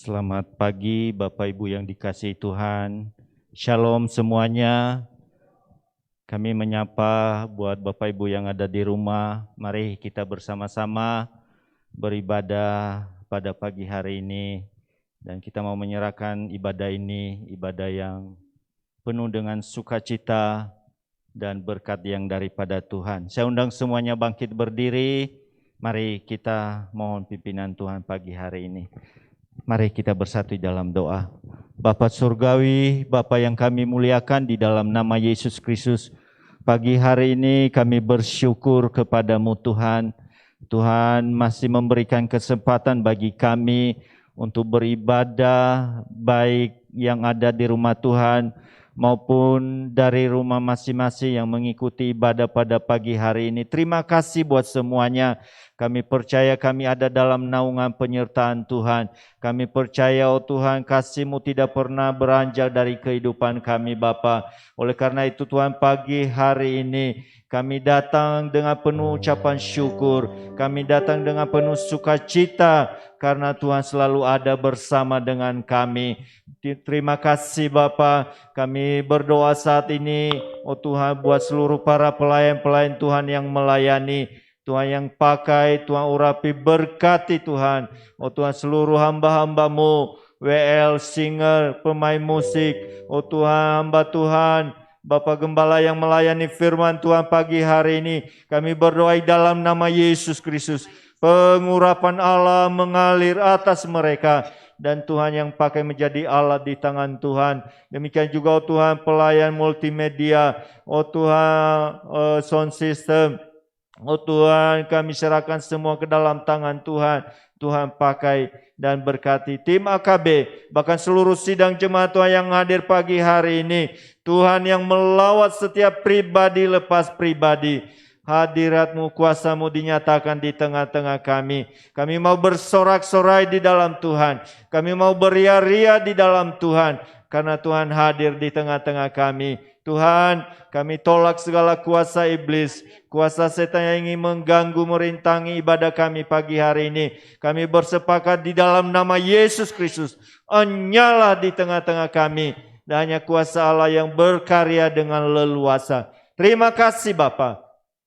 Selamat pagi Bapak Ibu yang dikasihi Tuhan. Shalom semuanya. Kami menyapa buat Bapak Ibu yang ada di rumah. Mari kita bersama-sama beribadah pada pagi hari ini. Dan kita mau menyerahkan ibadah ini, ibadah yang penuh dengan sukacita dan berkat yang daripada Tuhan. Saya undang semuanya bangkit berdiri. Mari kita mohon pimpinan Tuhan pagi hari ini. Mari kita bersatu dalam doa. Bapa Surgawi, Bapa yang kami muliakan di dalam nama Yesus Kristus. Pagi hari ini kami bersyukur kepadamu Tuhan. Tuhan masih memberikan kesempatan bagi kami untuk beribadah, baik yang ada di rumah Tuhan maupun dari rumah masing-masing yang mengikuti ibadah pada pagi hari ini. Terima kasih buat semuanya. Kami percaya kami ada dalam naungan penyertaan Tuhan. Kami percaya, oh Tuhan, kasih-Mu tidak pernah beranjak dari kehidupan kami, Bapa. Oleh karena itu Tuhan, pagi hari ini kami datang dengan penuh ucapan syukur. Kami datang dengan penuh sukacita karena Tuhan selalu ada bersama dengan kami. Terima kasih Bapa. Kami berdoa saat ini, oh Tuhan, buat seluruh para pelayan-pelayan Tuhan yang melayani. Tuhan yang pakai, Tuhan urapi, berkati Tuhan. Oh Tuhan, seluruh hamba-hamba-Mu, WL, singer, pemain musik. Oh Tuhan, hamba Tuhan, Bapak Gembala yang melayani firman Tuhan pagi hari ini. Kami berdoa dalam nama Yesus Kristus. Pengurapan Allah mengalir atas mereka. Dan Tuhan yang pakai menjadi alat di tangan Tuhan. Demikian juga oh Tuhan, pelayan multimedia. Oh Tuhan, sound system. Oh Tuhan, kami serahkan semua ke dalam tangan Tuhan. Tuhan pakai dan berkati tim AKB, bahkan seluruh sidang jemaat Tuhan yang hadir pagi hari ini. Tuhan yang melawat setiap pribadi lepas pribadi. Hadirat-Mu, kuasa-Mu dinyatakan di tengah-tengah kami. Kami mau bersorak-sorai di dalam Tuhan. Kami mau beria-ria di dalam Tuhan. Karena Tuhan hadir di tengah-tengah kami. Tuhan, kami tolak segala kuasa iblis, kuasa setan yang ingin mengganggu, merintangi ibadah kami pagi hari ini. Kami bersepakat di dalam nama Yesus Kristus, nyala di tengah-tengah kami. Dan hanya kuasa Allah yang berkarya dengan leluasa. Terima kasih Bapa.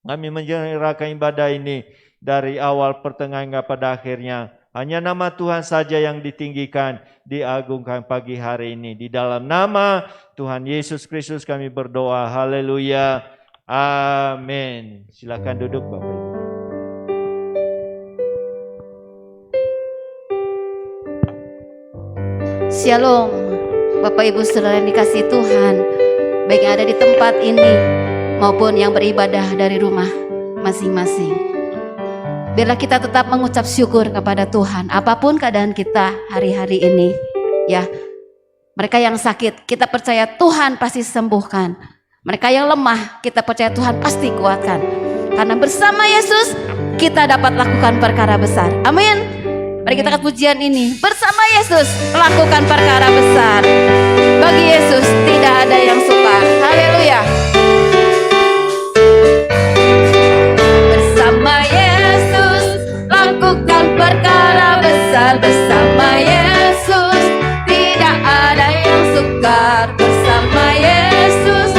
Kami menyerahkan ibadah ini dari awal pertengahan hingga pada akhirnya. Hanya nama Tuhan saja yang ditinggikan, diagungkan pagi hari ini. Di dalam nama Tuhan Yesus Kristus kami berdoa. Haleluya. Amin. Silakan duduk Bapak Ibu. Shalom. Bapak Ibu saudara yang dikasihi Tuhan, baik yang ada di tempat ini maupun yang beribadah dari rumah masing-masing. Biarlah kita tetap mengucap syukur kepada Tuhan apapun keadaan kita hari-hari ini, ya. Mereka yang sakit, kita percaya Tuhan pasti sembuhkan. Mereka yang lemah, kita percaya Tuhan pasti kuatkan. Karena bersama Yesus kita dapat lakukan perkara besar. Amin. Mari kita angkat pujian ini. Bersama Yesus lakukan perkara besar. Bagi Yesus tidak ada yang sukar. Haleluya. Bersama Yesus lakukan perkara besar. Bersama Yesus tidak ada yang sukar. Bersama Yesus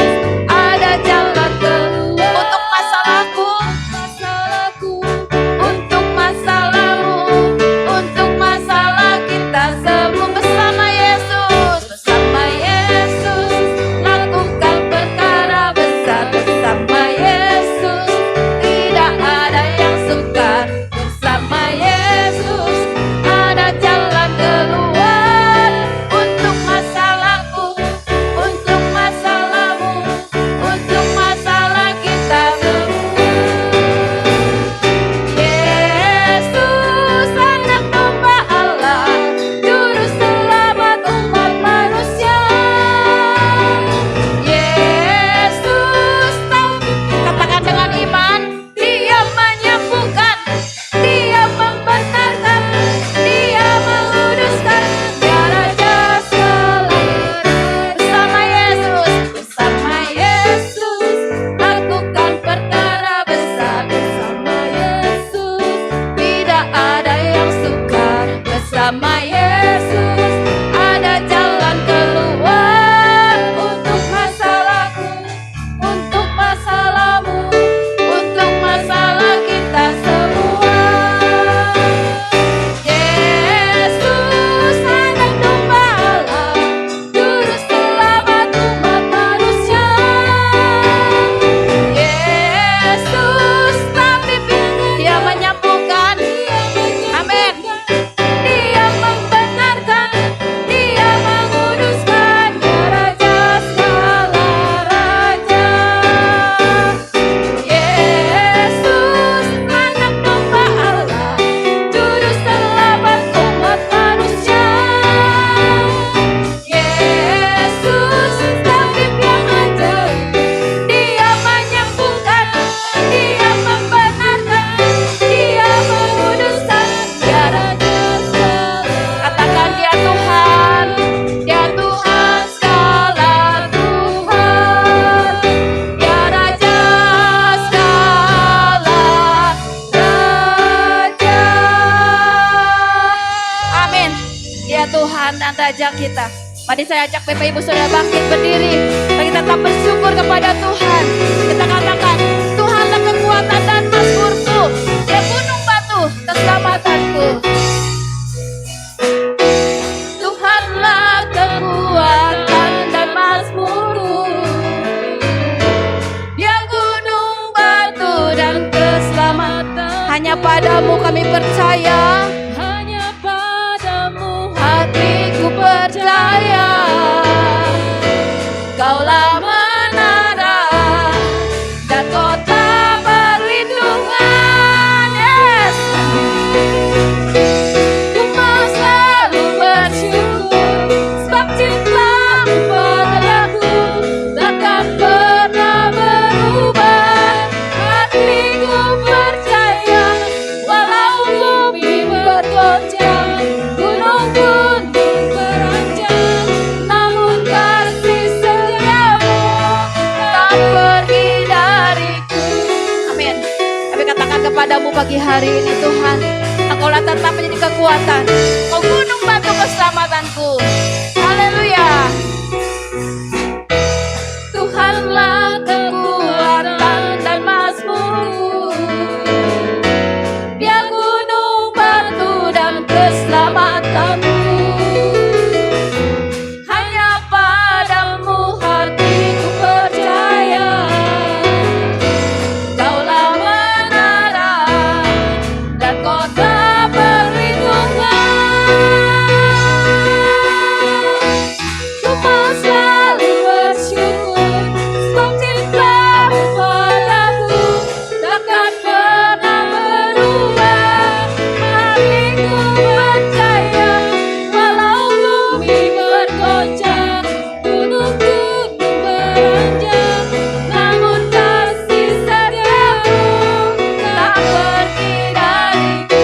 ada jalan keluar. Untuk masalahku, untuk masalahmu, untuk masalah kita semua. Bersama Yesus lakukan perkara Raja kita. Mari saya ajak Bapak Ibu Saudara bangkit berdiri. Mari kita tetap bersyukur kepada Tuhan. Kita katakan, Tuhanlah kekuatan dan mazmurku, Dia gunung batu keselamatanku. Tuhanlah kekuatan dan mazmurku, Dia gunung batu dan keselamatan. Hanya padamu kami percaya, hanya padamu hatiku percaya. Kaulah menara dan kota perlindungan. Yes. Ku mau selalu bersyukur, sebab cintamu padaku takkan pernah berubah. Hatiku percaya, walau bumi bergoncang, gunung-gunung beranjak, namun kasih setiamu tak pergi dariku. Amin. Kami katakan kepadamu pagi hari ini, Tuhan, Engkaulah tetap menjadi kekuatan, Kau gunung batu keselamatanku. Haleluya. Tuhanlah kekuatan dan mazmurku, Dia gunung batu dan keselamatanku. Hanya padamu hatiku percaya. Kaulah menara dan kota perlindungan. Ku mau selalu bersyukur, sebab cintamu padaku takkan pernah berubah. Hatiku percaya, walau bumi bergoncang, gunung-gunung beranjak, namun kasih setiamu tak pergi dariku.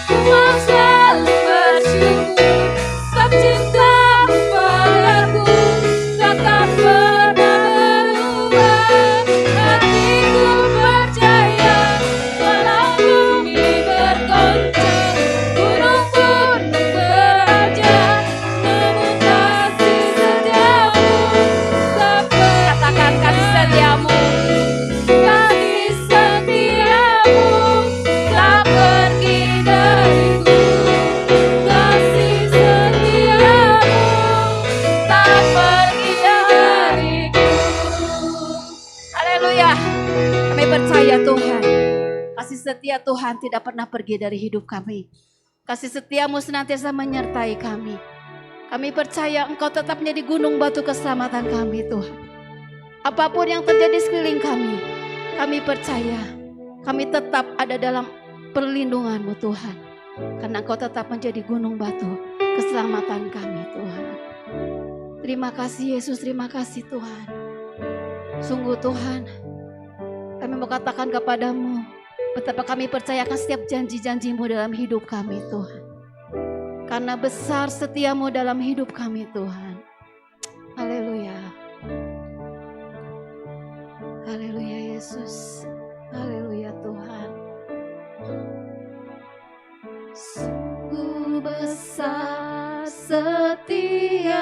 Ku mau selalu bersyukur, sebab cintamu padaku takkan pernah berubah. Hatiku percaya, walau bumi bergoncang, gunung-gunung beranjak, namun kasih setiamu tak pergi. Katakan kasih setiamu, kasih setiamu tak pergi dariku. Kasih setiamu tak pergi dariku. Haleluya. Kami percaya Tuhan, kasih setia Tuhan tidak pernah pergi dari hidup kami. Kasih setiamu senantiasa menyertai kami. Kami percaya Engkau tetap menjadi gunung batu keselamatan kami, Tuhan. Apapun yang terjadi sekeliling kami percaya kami tetap ada dalam perlindungan-Mu, Tuhan. Karena Engkau tetap menjadi gunung batu keselamatan kami, Tuhan. Terima kasih Yesus, terima kasih Tuhan. Sungguh Tuhan, kami mau katakan kepadamu betapa kami percayakan setiap janji-janji-Mu dalam hidup kami, Tuhan. Karena besar setiamu dalam hidup kami, Tuhan. Haleluya. Haleluya Yesus. Haleluya Tuhan. Sungguh besar setiamu,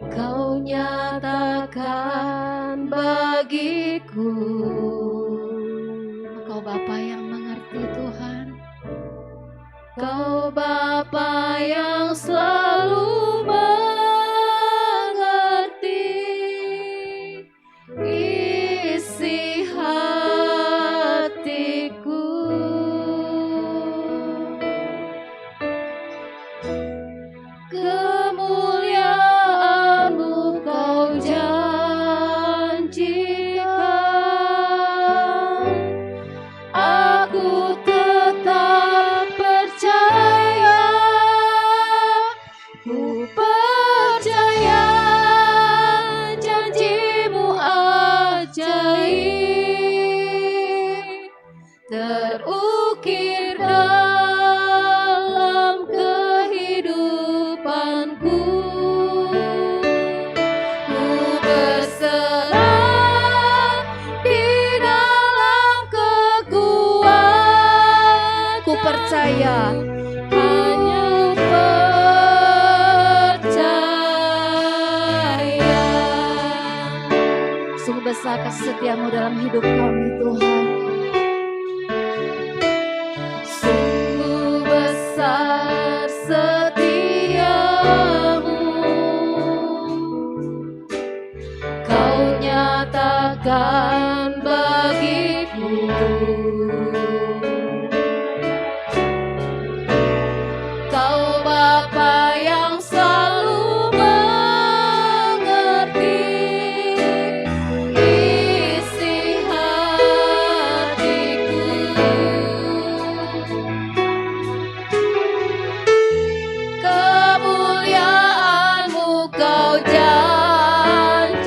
Kau nyatakan bagiku. Engkau Bapa yang mengerti Tuhan. Kau Bapa yang selalu mengerti isi hatiku. Kemuliaan-Mu Kau janjikan. Aku tetap percaya, ku percaya. hanya percaya. Sungguh besar kasih setiamu dalam hidup kami Tuhan. Sungguh besar setiamu, Kau nyatakan bagiku. Kau Bapa yang selalu mengerti isi hatiku. Kemuliaan-Mu Kau janjikan,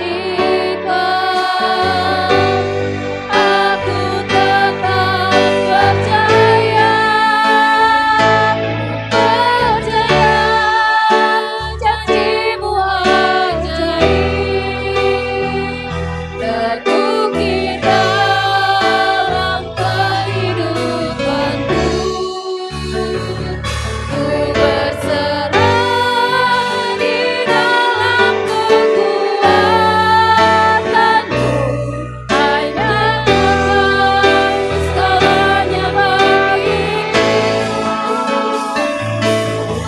aku tetap percaya, janji-Mu ajaib, terukir dalam kehidupanku. Ku berserah di dalam kekuatan-Mu, hanya Engkau segalanya bagiku.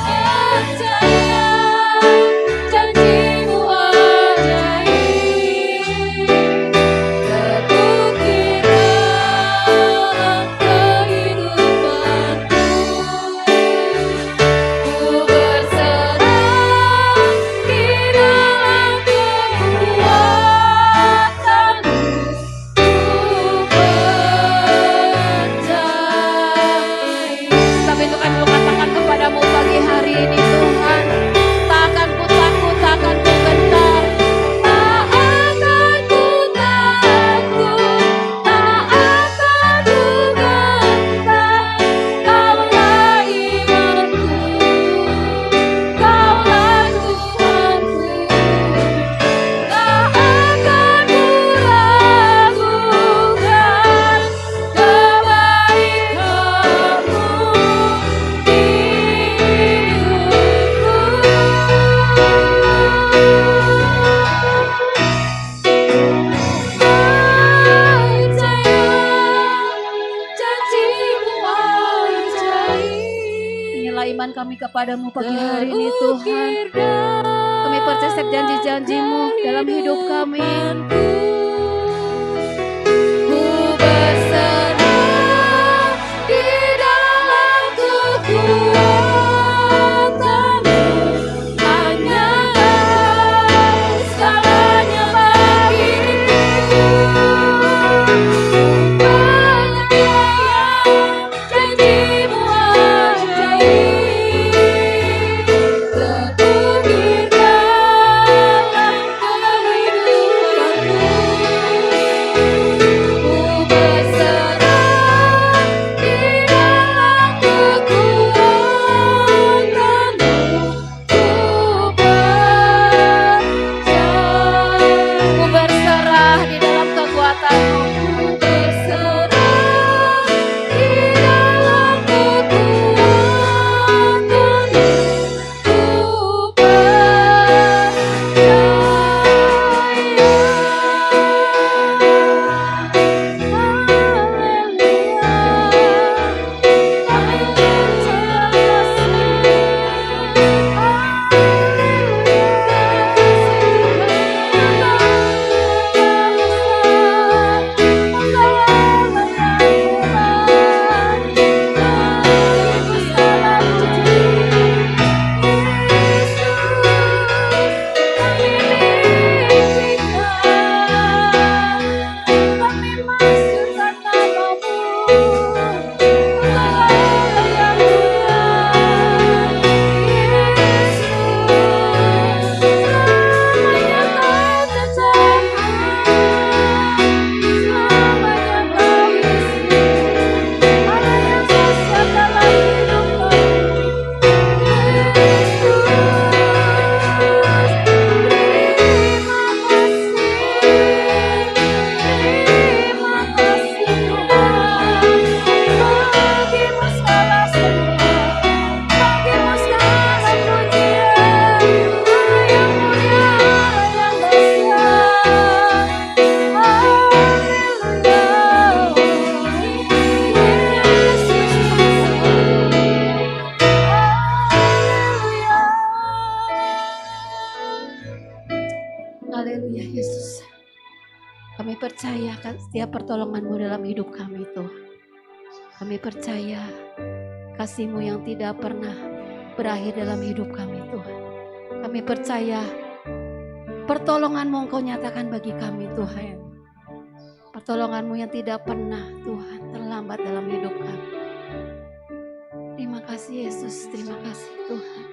Percaya, janji-Mu ajaib, terukir dalam kehidupanku. Ku berserah di dalam kekuatan-Mu, ku percaya. Tapi itu kami katakan kepadamu pagi hari ini Tuhan. Tak akan ku takut, tak akan ku gentar. Tak akan ku takut, tak akan ku gentar. Kaulah imanku, Kaulah Tuhanku. Tak akan ku ragukan kebaikan-Mu di Inilah iman kami kepadamu pagi hari ini Tuhan. Kami percaya setiap janji-janji-Mu dalam hidup kami. Ku berserah di dalam kekuatan-Mu, hanya Engkau segalanya bagiku. Percaya, janji-Mu ajaib, terukir dalam kehidupanku. Kami percaya setiap pertolongan-Mu dalam hidup kami Tuhan. Kami percaya kasih-Mu yang tidak pernah berakhir dalam hidup kami Tuhan. Kami percaya pertolongan-Mu Engkau nyatakan bagi kami Tuhan. Pertolongan-Mu yang tidak pernah Tuhan terlambat dalam hidup kami. Terima kasih Yesus, terima kasih Tuhan.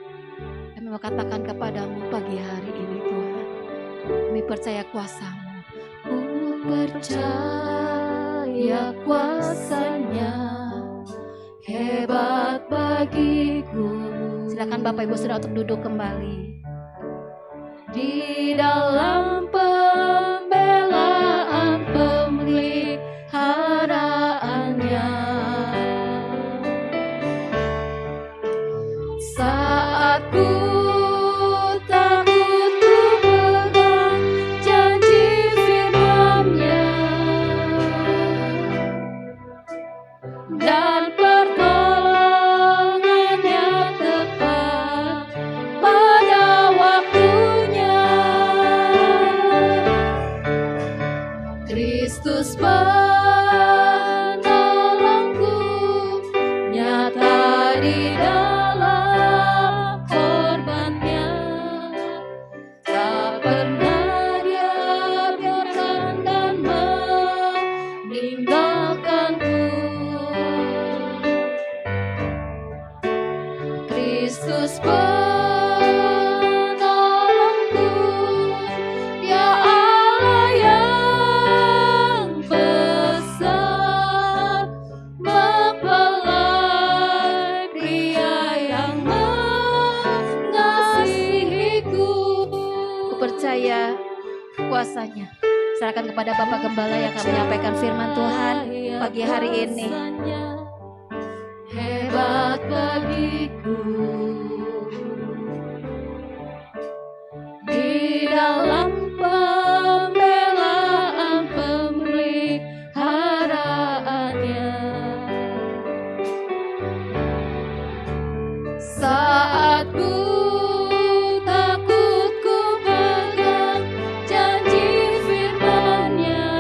Kami mau katakan kepadamu pagi hari ini Tuhan. Kami percaya kuasa-Mu. Ku percaya kuasa-Nya hebat bagiku. Silakan Bapak Ibu Saudara untuk duduk kembali. Di dalam pembelaan pemeliharaannya, saat ku takut ku pegang janji firman-Nya, dan pertolongannya tepat pada waktunya. Kristus penolongku, nyata di dalam korban-Nya, tak pernah Dia biarkan dan meninggalkanku. Kristus penolongku, Dia Allah yang besar, mempelai pria yang mengasihiku. Ku percaya kuasa-Nya. Serahkan kepada Bapak Gembala yang akan menyampaikan firman Tuhan pagi hari ini. Hebat bagiku di dalam pembelaan pemeliharaannya, saat ku takut ku pegang janji firman-Nya,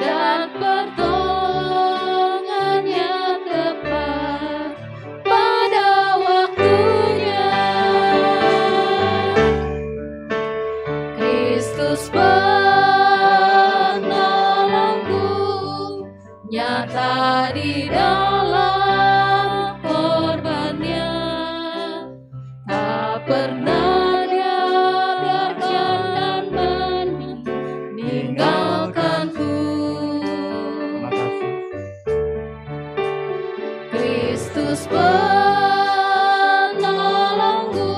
dan pertolongannya tepat pada waktunya. Kristus penolongku, nyata di dalam korban-Nya, tak pernah Dia biarkan dan meninggalkanku. Terima kasih. Kristus penolongku,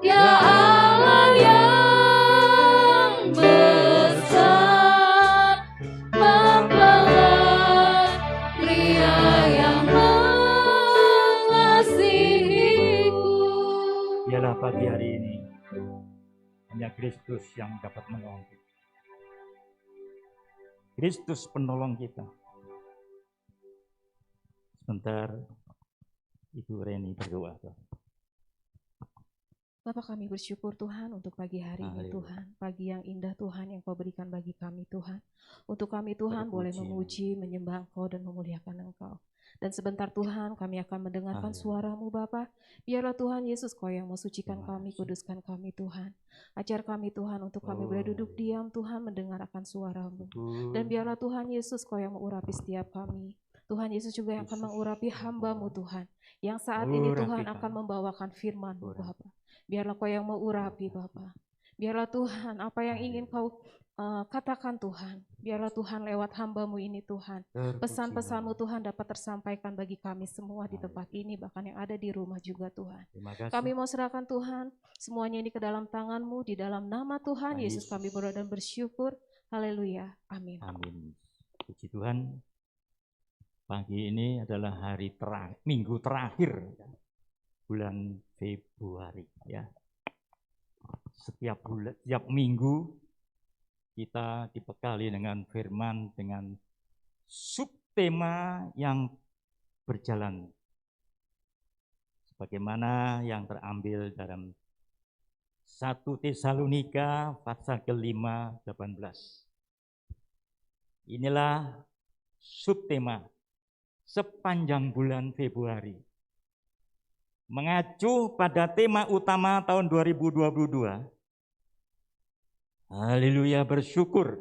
Dia Allah yang besar, mempelai pria yang mengasihiku. Biarlah pagi hari ini hanya Kristus yang dapat menolong kita. Kristus penolong kita. Sebentar, Ibu Reni berdoa. Bapa, kami bersyukur Tuhan untuk pagi hari ini Haleluya. Tuhan. Pagi yang indah Tuhan yang Kau berikan bagi kami Tuhan. Untuk kami Tuhan boleh Terpuji. memuji, menyembah Engkau dan memuliakan Engkau. Dan sebentar Tuhan kami akan mendengarkan Haleluya. suara-Mu Bapa. Biarlah Tuhan Yesus Kau yang mensucikan Terima kami, kasih. kuduskan kami Tuhan. Ajar kami Tuhan untuk kami boleh duduk diam Tuhan mendengar akan suara-Mu. Dan biarlah Tuhan Yesus Kau yang mengurapi setiap kami. Tuhan Yesus juga yang akan Yesus. mengurapi hamba-Mu Tuhan. Yang saat ini Urapi Tuhan kami. akan membawakan firman-Mu Urapi. Bapa. Biarlah Kau yang mengurapi Bapa. Biarlah Tuhan apa yang ingin Kau katakan Tuhan. Biarlah Tuhan lewat hamba-Mu ini Tuhan. Terpuji Pesan-pesan-Mu nama. Tuhan dapat tersampaikan bagi kami semua di tempat ini. Bahkan yang ada di rumah juga Tuhan. Terima kasih. Kami mau serahkan Tuhan semuanya ini ke dalam tangan-Mu. Di dalam nama Tuhan Tuhan Yesus Yesus. kami berdoa dan bersyukur. Haleluya. Amin. Amin. Puji Tuhan. Pagi ini adalah minggu terakhir bulan Februari ya. Setiap minggu kita dibekali dengan firman dengan subtema yang berjalan sebagaimana yang terambil dalam 1 Tesalonika pasal ke-5 18. Inilah subtema sepanjang bulan Februari. Mengacu pada tema utama tahun 2022. Haleluya, bersyukur.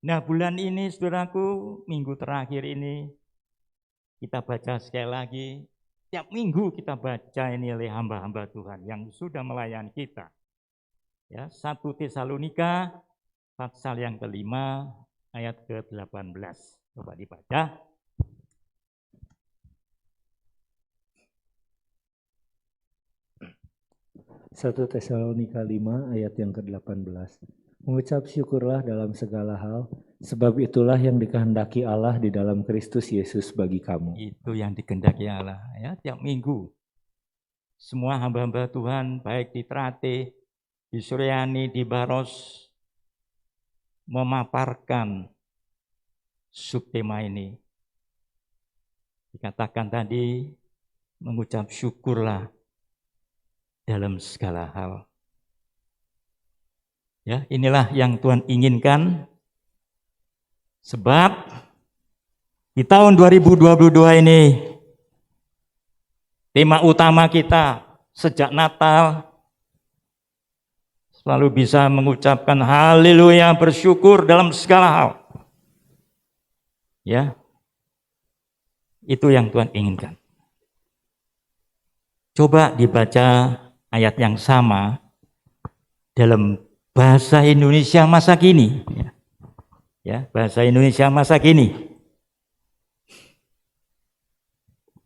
Nah, bulan ini saudaraku, minggu terakhir ini kita baca sekali lagi. Tiap minggu kita baca ini oleh hamba-hamba Tuhan yang sudah melayani kita. Ya, 1 Tesalonika pasal yang ke-5 ayat ke-18. Coba dibaca. Satu Tesalonika 5 ayat yang ke-18. Mengucap syukurlah dalam segala hal, sebab itulah yang dikehendaki Allah di dalam Kristus Yesus bagi kamu. Itu yang dikehendaki Allah, ya, tiap minggu. Semua hamba-hamba Tuhan, baik di Trate, di Suryani, di Baros, memaparkan subtema ini. Dikatakan tadi, mengucap syukurlah dalam segala hal. Ya, inilah yang Tuhan inginkan. Sebab di tahun 2022 ini tema utama kita sejak Natal selalu bisa mengucapkan haleluya, bersyukur dalam segala hal. Ya. Itu yang Tuhan inginkan. Coba dibaca ayat yang sama dalam bahasa Indonesia masa kini. Ya, bahasa Indonesia masa kini.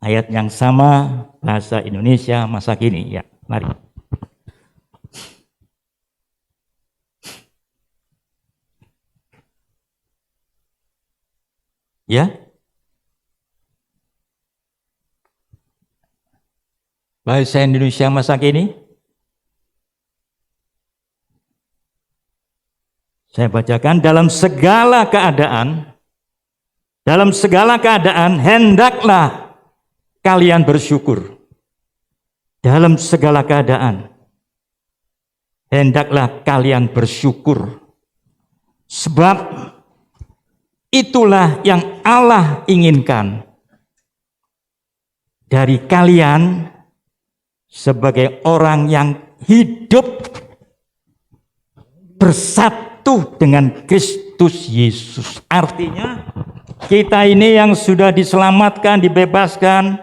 Ayat yang sama bahasa Indonesia masa kini. Ya, mari. Ya. Bahasa Indonesia masa kini. Saya bacakan, dalam segala keadaan hendaklah kalian bersyukur. Dalam segala keadaan hendaklah kalian bersyukur. Sebab itulah yang Allah inginkan dari kalian sebagai orang yang hidup bersatu dengan Kristus Yesus. Artinya kita ini yang sudah diselamatkan, dibebaskan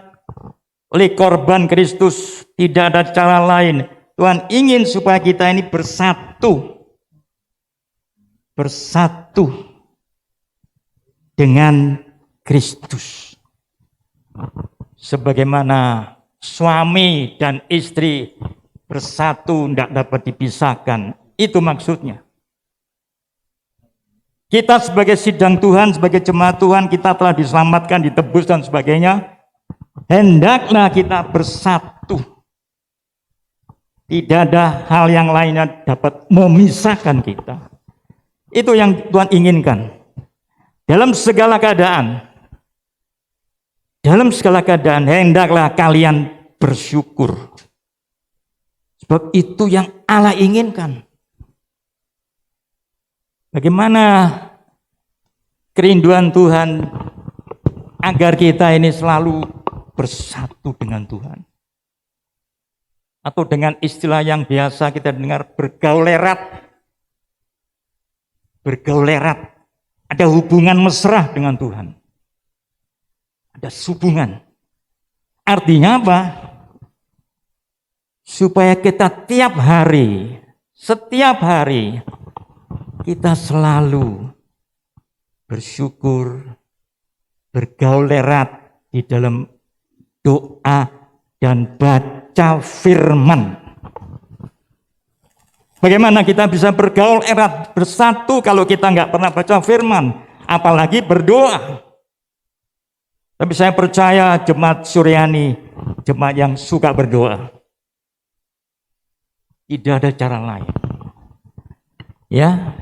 oleh korban Kristus, tidak ada cara lain. Tuhan ingin supaya kita ini bersatu dengan Kristus. Sebagaimana suami dan istri bersatu, tidak dapat dipisahkan. Itu maksudnya. Kita sebagai sidang Tuhan, sebagai jemaat Tuhan, kita telah diselamatkan, ditebus dan sebagainya. Hendaklah kita bersatu. Tidak ada hal yang lainnya dapat memisahkan kita. Itu yang Tuhan inginkan. Dalam segala keadaan hendaklah kalian bersyukur. Sebab itu yang Allah inginkan. Bagaimana kerinduan Tuhan agar kita ini selalu bersatu dengan Tuhan. Atau dengan istilah yang biasa kita dengar, bergaul erat. Ada hubungan mesra dengan Tuhan. Ada hubungan. Artinya apa? Supaya kita setiap hari, kita selalu bersyukur, bergaul erat di dalam doa dan baca firman. Bagaimana kita bisa bergaul erat, bersatu kalau kita nggak pernah baca firman, apalagi berdoa. Tapi saya percaya jemaat Suryani, jemaat yang suka berdoa. Tidak ada cara lain. Ya,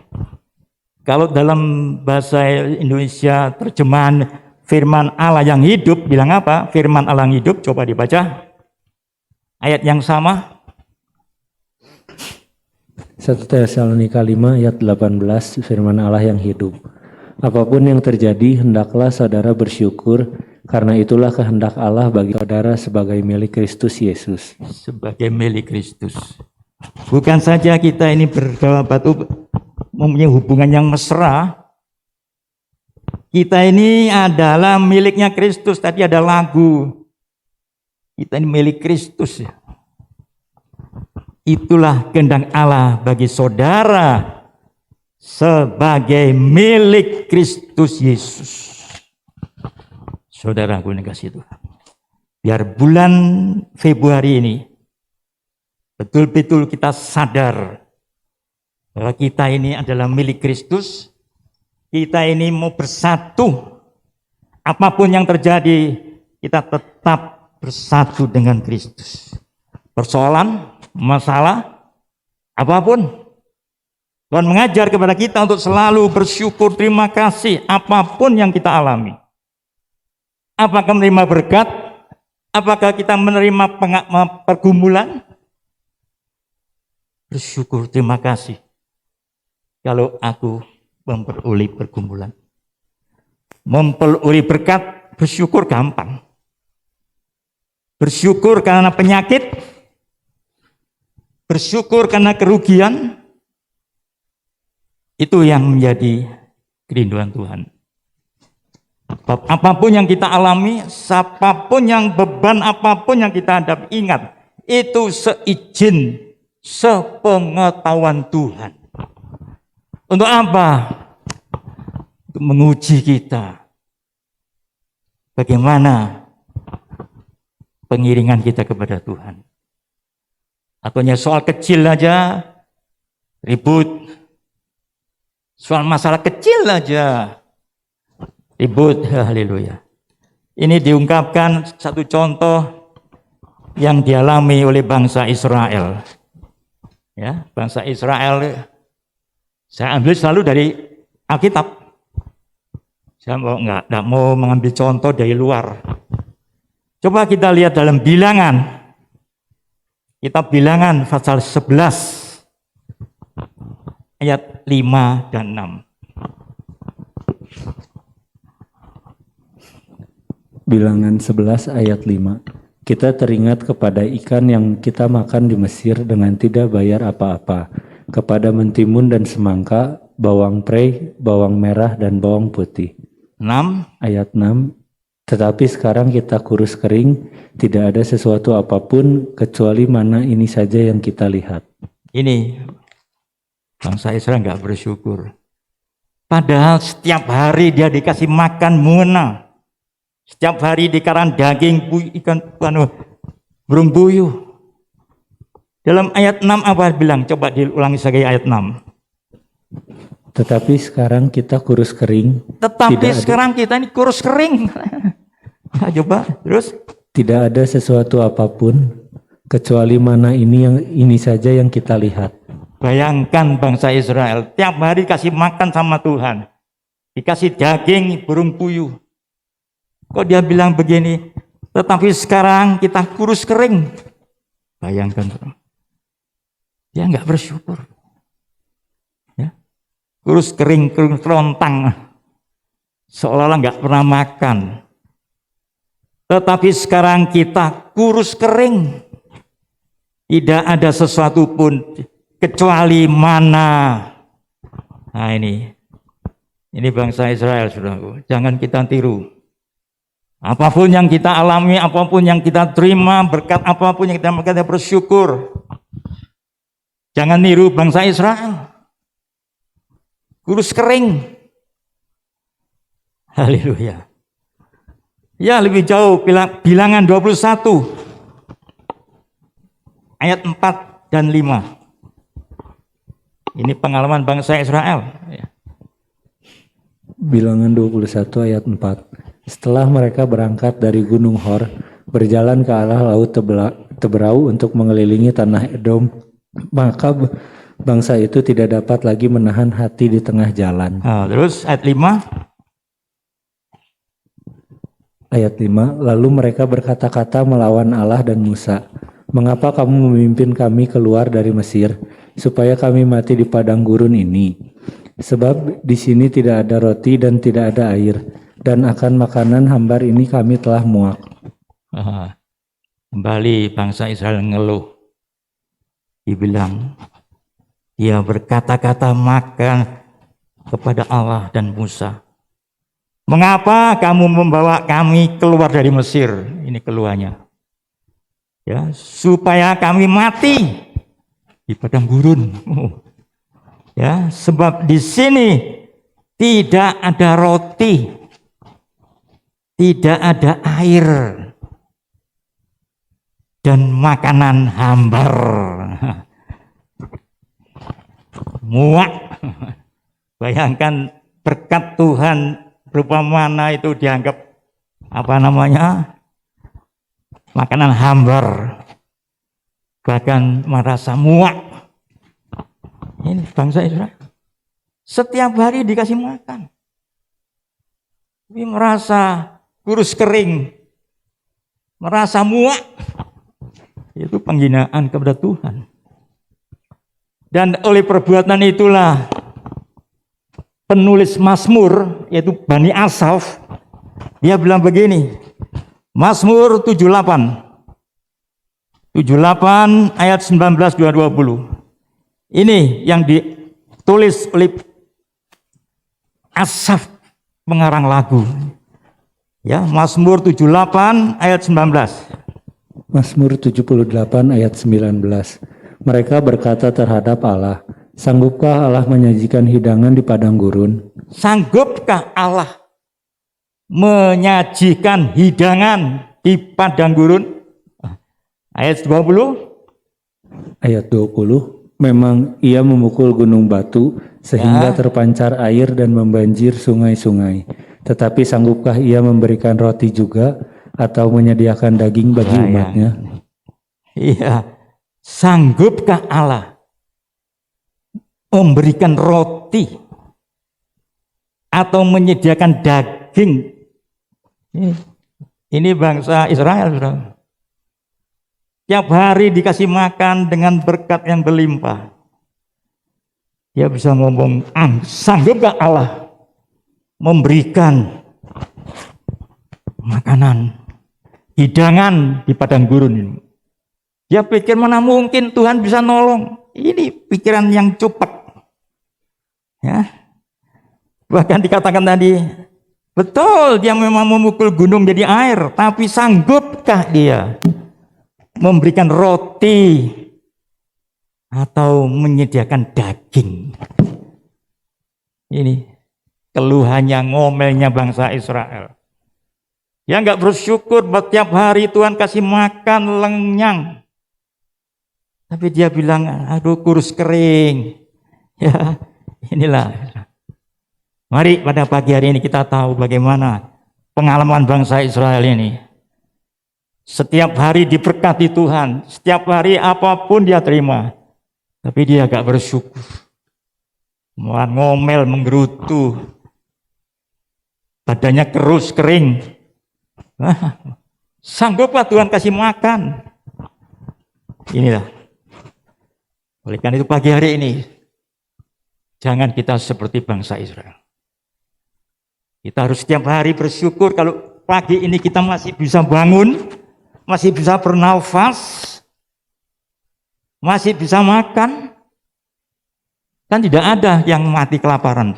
kalau dalam bahasa Indonesia terjemahan firman Allah yang hidup, bilang apa? Firman Allah yang hidup, coba dibaca. Ayat yang sama. 1 Tesalonika 5 ayat 18 firman Allah yang hidup. Apapun yang terjadi, hendaklah saudara bersyukur, karena itulah kehendak Allah bagi saudara sebagai milik Kristus Yesus. Sebagai milik Kristus. Bukan saja kita ini mempunyai hubungan yang mesra, kita ini adalah miliknya Kristus. Tadi ada lagu, kita ini milik Kristus. Itulah kehendak Allah bagi saudara sebagai milik Kristus Yesus. Saudaraku yang kasih Tuhan, biar bulan Februari ini betul-betul kita sadar bahwa kita ini adalah milik Kristus. Kita ini mau bersatu. Apapun yang terjadi, kita tetap bersatu dengan Kristus. Persoalan, masalah, apapun, Tuhan mengajar kepada kita untuk selalu bersyukur, terima kasih apapun yang kita alami. Apakah menerima berkat? Apakah kita menerima pergumulan? Bersyukur, terima kasih. Kalau aku memperoleh pergumulan, memperoleh berkat, bersyukur gampang. Bersyukur karena penyakit, bersyukur karena kerugian, itu yang menjadi kerinduan Tuhan. Apapun yang kita alami, apapun yang beban, apapun yang kita hadapi, ingat, itu seizin, sepengetahuan Tuhan. Untuk apa? Untuk menguji kita. Bagaimana pengiringan kita kepada Tuhan. Ataunya soal kecil aja, ribut. Soal masalah kecil aja, ribut. Haleluya. Ini diungkapkan satu contoh yang dialami oleh bangsa Israel. Ya, bangsa Israel, saya ambil selalu dari Alkitab. Saya nggak mau mengambil contoh dari luar. Coba kita lihat dalam Bilangan. Kitab Bilangan pasal 11 ayat 5 dan 6. Bilangan 11 ayat 5. Kita teringat kepada ikan yang kita makan di Mesir dengan tidak bayar apa-apa, kepada mentimun dan semangka, bawang prei, bawang merah dan bawang putih. 6. Ayat 6. Tetapi sekarang kita kurus kering, tidak ada sesuatu apapun kecuali mana ini saja yang kita lihat. Ini bangsa Israel nggak bersyukur. Padahal setiap hari dia dikasih makan muna. Setiap hari dikaran daging, ikan, burung puyuh. Dalam ayat 6 apa bilang? Coba diulangi lagi ayat 6. Tetapi sekarang kita kurus kering. Tetapi sekarang kita ini kurus kering. Nah, coba terus. Tidak ada sesuatu apapun kecuali mana ini saja yang kita lihat. Bayangkan bangsa Israel tiap hari kasih makan sama Tuhan, dikasih daging burung puyuh. Kok dia bilang begini? Tetapi sekarang kita kurus kering. Bayangkan, dia nggak bersyukur. Ya, kurus kering, kerontang, seolah-olah nggak pernah makan. Tetapi sekarang kita kurus kering, tidak ada sesuatu pun kecuali mana. Nah ini bangsa Israel, saudaraku. Jangan kita tiru. Apapun yang kita alami, apapun yang kita terima, berkat apapun yang kita bersyukur. Jangan niru bangsa Israel. Kurus kering. Haleluya. Ya, lebih jauh, Bilangan 21 ayat 4 dan 5. Ini pengalaman bangsa Israel. Bilangan 21 ayat 4. Setelah mereka berangkat dari Gunung Hor, berjalan ke arah Laut Teberau untuk mengelilingi tanah Edom, maka bangsa itu tidak dapat lagi menahan hati di tengah jalan. Nah, terus ayat 5. Ayat 5, lalu mereka berkata-kata melawan Allah dan Musa. Mengapa kamu memimpin kami keluar dari Mesir? supaya kami mati di padang gurun ini. Sebab di sini tidak ada roti dan tidak ada air, dan akan makanan hambar ini kami telah muak. Kembali bangsa Israel ngeluh. Dibilang, dia berkata-kata maka kepada Allah dan Musa. Mengapa kamu membawa kami keluar dari Mesir? Ini keluhannya. Ya, supaya kami mati di padang gurun. Ya, sebab di sini tidak ada roti, tidak ada air, dan makanan hambar. Muak. Bayangkan berkat Tuhan berupa mana itu dianggap apa namanya? Makanan hambar. Bahkan merasa muak. Ini bangsa Israel. Setiap hari dikasih makan. Tapi merasa kurus kering. Merasa muak. Itu penghinaan kepada Tuhan. Dan oleh perbuatan itulah penulis Mazmur, yaitu Bani Asaf, dia bilang begini, Mazmur 78 ayat 19-20. Ini yang ditulis oleh Asaf, pengarang lagu. Ya, Mazmur 78 ayat 19. Mazmur 78 ayat 19. Mereka berkata terhadap Allah, sanggupkah Allah menyajikan hidangan di padang gurun? Sanggupkah Allah menyajikan hidangan di padang gurun? Ayat 20. Ayat 20. Memang ia memukul gunung batu sehingga terpancar air dan membanjir sungai-sungai. Tetapi sanggupkah ia memberikan roti juga atau menyediakan daging bagi umatnya? Iya. Sanggupkah Allah memberikan roti atau menyediakan daging? Ini bangsa Israel, saudara. Tiap hari dikasih makan dengan berkat yang berlimpah. Dia bisa ngomong, sanggupkah Allah memberikan makanan, hidangan di padang gurun ini? Dia pikir mana mungkin Tuhan bisa nolong. Ini pikiran yang cepat. Ya. Bahkan dikatakan tadi, betul dia memang memukul gunung jadi air, tapi sanggupkah dia memberikan roti atau menyediakan daging? Ini keluhannya, ngomelnya bangsa Israel. Dia nggak bersyukur bahwa tiap hari Tuhan kasih makan lenyang. Tapi dia bilang, aduh kurus kering. Ya, inilah. Mari pada pagi hari ini kita tahu bagaimana pengalaman bangsa Israel ini. Setiap hari diberkati Tuhan, setiap hari apapun dia terima. Tapi dia gak bersyukur. Malah ngomel, menggerutu. Badannya kerus, kering. Sanggupkah Tuhan kasih makan? Inilah. Oleh karena itu pagi hari ini, jangan kita seperti bangsa Israel. Kita harus setiap hari bersyukur kalau pagi ini kita masih bisa bangun, masih bisa bernafas, masih bisa makan. Kan tidak ada yang mati kelaparan.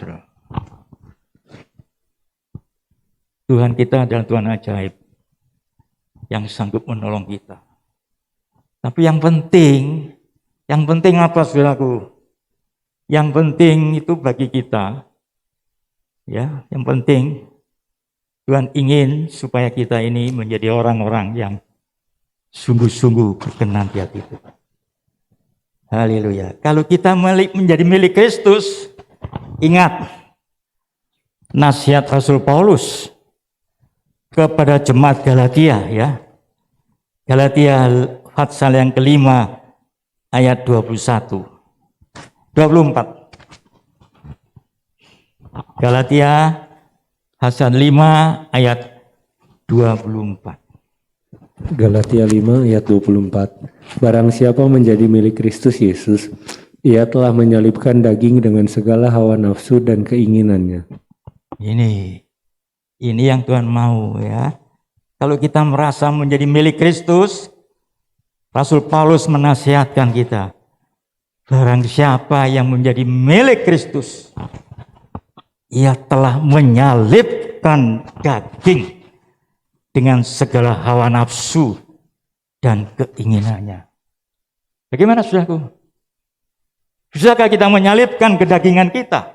Tuhan kita adalah Tuhan ajaib yang sanggup menolong kita. Tapi yang penting apa saudaraku? Yang penting itu bagi kita, ya, yang penting Tuhan ingin supaya kita ini menjadi orang-orang yang sungguh-sungguh berkenan di hati Tuhan. Haleluya. Kalau kita menjadi milik Kristus, ingat nasihat Rasul Paulus kepada jemaat Galatia, ya. Galatia pasal yang kelima ayat 24. Galatia pasal 5 ayat 24. Galatia 5 ayat 24. Barang siapa menjadi milik Kristus Yesus, Ia telah menyalibkan daging dengan segala hawa nafsu dan keinginannya. Ini yang Tuhan mau ya. Kalau kita merasa menjadi milik Kristus, Rasul Paulus menasihatkan kita, barang siapa yang menjadi milik Kristus, ia telah menyalibkan daging dengan segala hawa nafsu dan keinginannya. Bagaimana saudaraku? Bisakah kita menyalibkan kedagingan kita?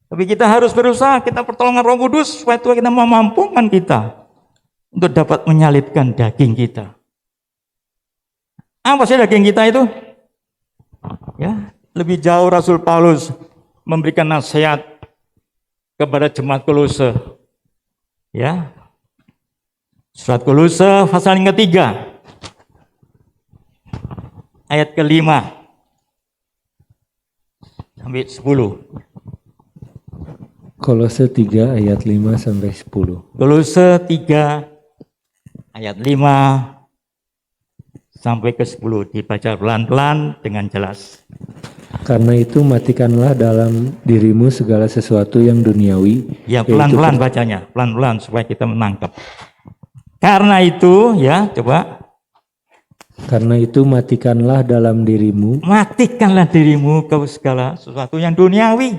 Tapi kita harus berusaha, kita pertolongan Roh Kudus supaya Tuhan kita memampukan kita untuk dapat menyalibkan daging kita. Apa sih daging kita itu? Ya, lebih jauh Rasul Paulus memberikan nasihat kepada jemaat Kolose. Ya. Surat Kolose pasal yang ketiga, ayat ke-5 sampai 10. Kolose 3 ayat 5 sampai 10. Kolose 3 ayat 5 sampai ke 10 dibaca pelan-pelan dengan jelas. Karena itu matikanlah dalam dirimu segala sesuatu yang duniawi. Ya, yaitu pelan-pelan bacanya, pelan-pelan supaya kita menangkap. Karena itu, ya, coba. Karena itu matikanlah dalam dirimu Matikanlah dirimu ke segala sesuatu yang duniawi.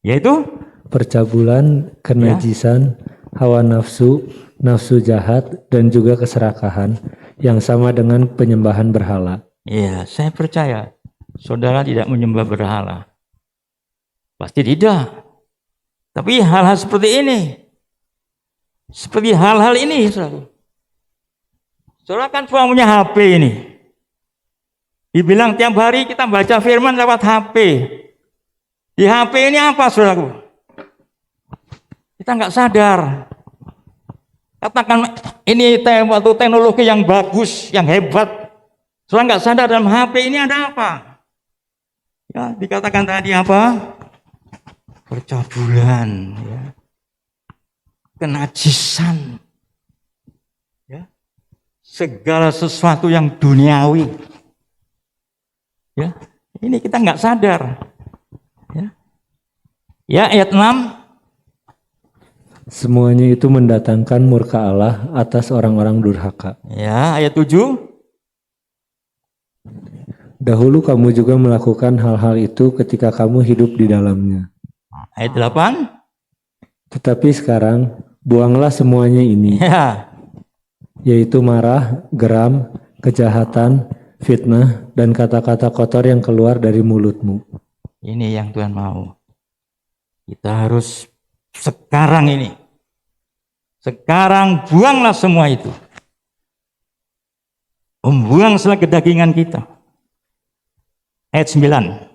Yaitu percabulan, kenajisan, hawa nafsu, nafsu jahat, dan juga keserakahan yang sama dengan penyembahan berhala. ya, saya percaya saudara tidak menyembah berhala. Pasti tidak. Tapi hal-hal seperti ini, seperti hal-hal ini, saudara. Saudara kan punya HP ini. Dibilang tiap hari kita baca firman lewat HP. Di HP ini apa, saudaraku? Kita nggak sadar. Katakan ini waktu teknologi yang bagus, yang hebat. Saudara nggak sadar dalam HP ini ada apa? Ya, dikatakan tadi apa? Percabulan, ya. Kenajisan, ya. Segala sesuatu yang duniawi. Ya, ini kita nggak sadar. Ya, ayat 6. Semuanya itu mendatangkan murka Allah atas orang-orang durhaka. Ya, ayat 7. Dahulu kamu juga melakukan hal-hal itu ketika kamu hidup di dalamnya. Ayat 8. Tetapi sekarang buanglah semuanya ini, Ya, yaitu marah, geram, kejahatan, fitnah, dan kata-kata kotor yang keluar dari mulutmu. ini yang Tuhan mau. Kita harus sekarang ini. Sekarang buanglah semua itu. Membuang segala kedagingan kita. Ayat 9.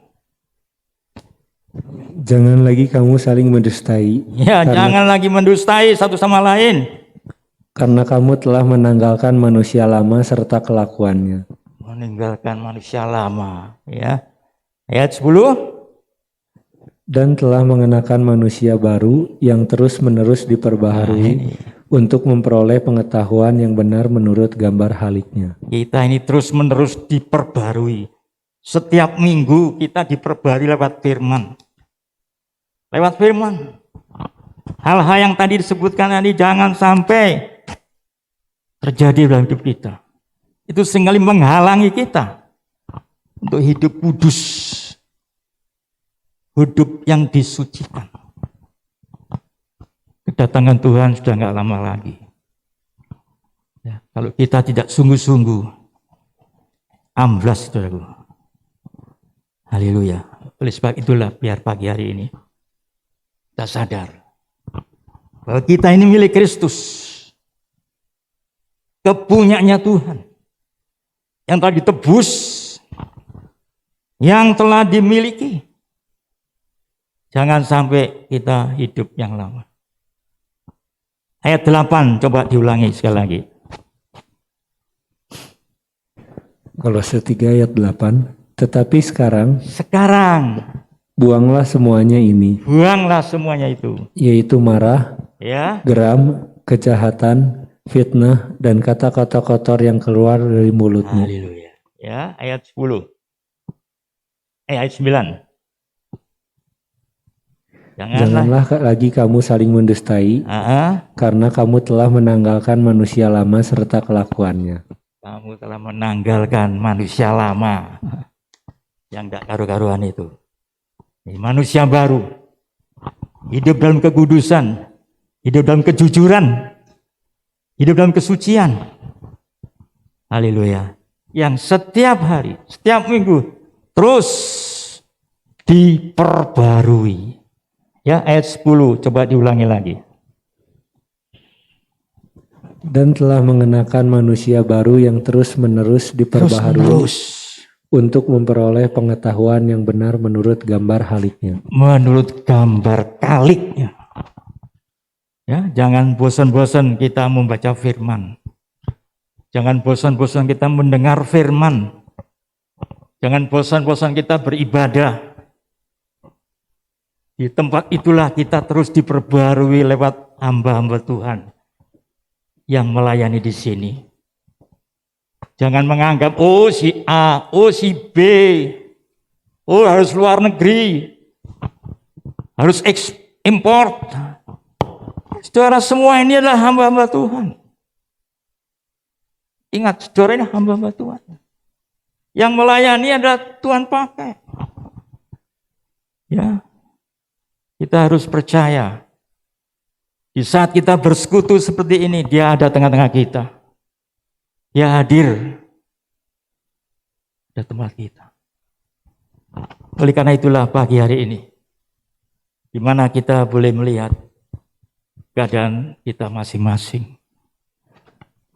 Jangan lagi kamu saling mendustai, Ya, jangan lagi mendustai satu sama lain. karena kamu telah menanggalkan manusia lama serta kelakuannya. Meninggalkan manusia lama. Ya. Ayat 10. Dan telah mengenakan manusia baru yang terus-menerus diperbaharui untuk memperoleh pengetahuan yang benar menurut gambar haliknya. Kita ini terus-menerus diperbarui. Setiap minggu kita diperbarui lewat firman. Lewat firman. Hal-hal yang tadi disebutkan tadi jangan sampai terjadi dalam hidup kita. Itu sekali menghalangi kita untuk hidup kudus. Hidup yang disucikan. Kedatangan Tuhan sudah nggak lama lagi. Ya, kalau kita tidak sungguh-sungguh, amblas, saudaraku. Haleluya. Oleh sebab itulah biar pagi hari ini kita sadar bahwa kita ini milik Kristus, kepunyaannya Tuhan, yang telah ditebus, yang telah dimiliki. Jangan sampai kita hidup yang lama. Ayat 8, coba diulangi sekali lagi. Kolose 3 ayat 8. Tetapi sekarang buanglah semuanya ini, Buanglah semuanya itu. yaitu marah, Ya, geram, kejahatan, fitnah, dan kata-kata kotor yang keluar dari mulutmu. haleluya. Ya, ayat 10. Ayat 9. Janganlah lagi kamu saling mendustai, karena kamu telah menanggalkan manusia lama serta kelakuannya. Kamu telah menanggalkan manusia lama yang tidak karu-karuan itu. Ini manusia baru, hidup dalam kekudusan, hidup dalam kejujuran, hidup dalam kesucian. Haleluya. Yang setiap hari, setiap minggu terus diperbarui. Ya, ayat 10 coba diulangi lagi. Dan telah mengenakan manusia baru yang terus-menerus diperbaharui untuk memperoleh pengetahuan yang benar menurut gambar haliknya. Menurut gambar kaliknya. Ya, jangan bosan-bosan kita membaca firman. Jangan bosan-bosan kita mendengar firman. Jangan bosan-bosan kita beribadah. Di tempat itulah kita terus diperbarui lewat hamba-hamba Tuhan yang melayani di sini. Jangan menganggap, oh si A, oh si B, oh harus luar negeri, harus import. Saudara, semua ini adalah hamba-hamba Tuhan. Ingat, saudara, ini hamba-hamba Tuhan. Yang melayani adalah Tuhan pakai. Ya, kita harus percaya. Di saat kita bersekutu seperti ini, Dia ada tengah-tengah kita. Dia hadir di tempat kita. Oleh karena itulah pagi hari ini, di mana kita boleh melihat keadaan kita masing-masing.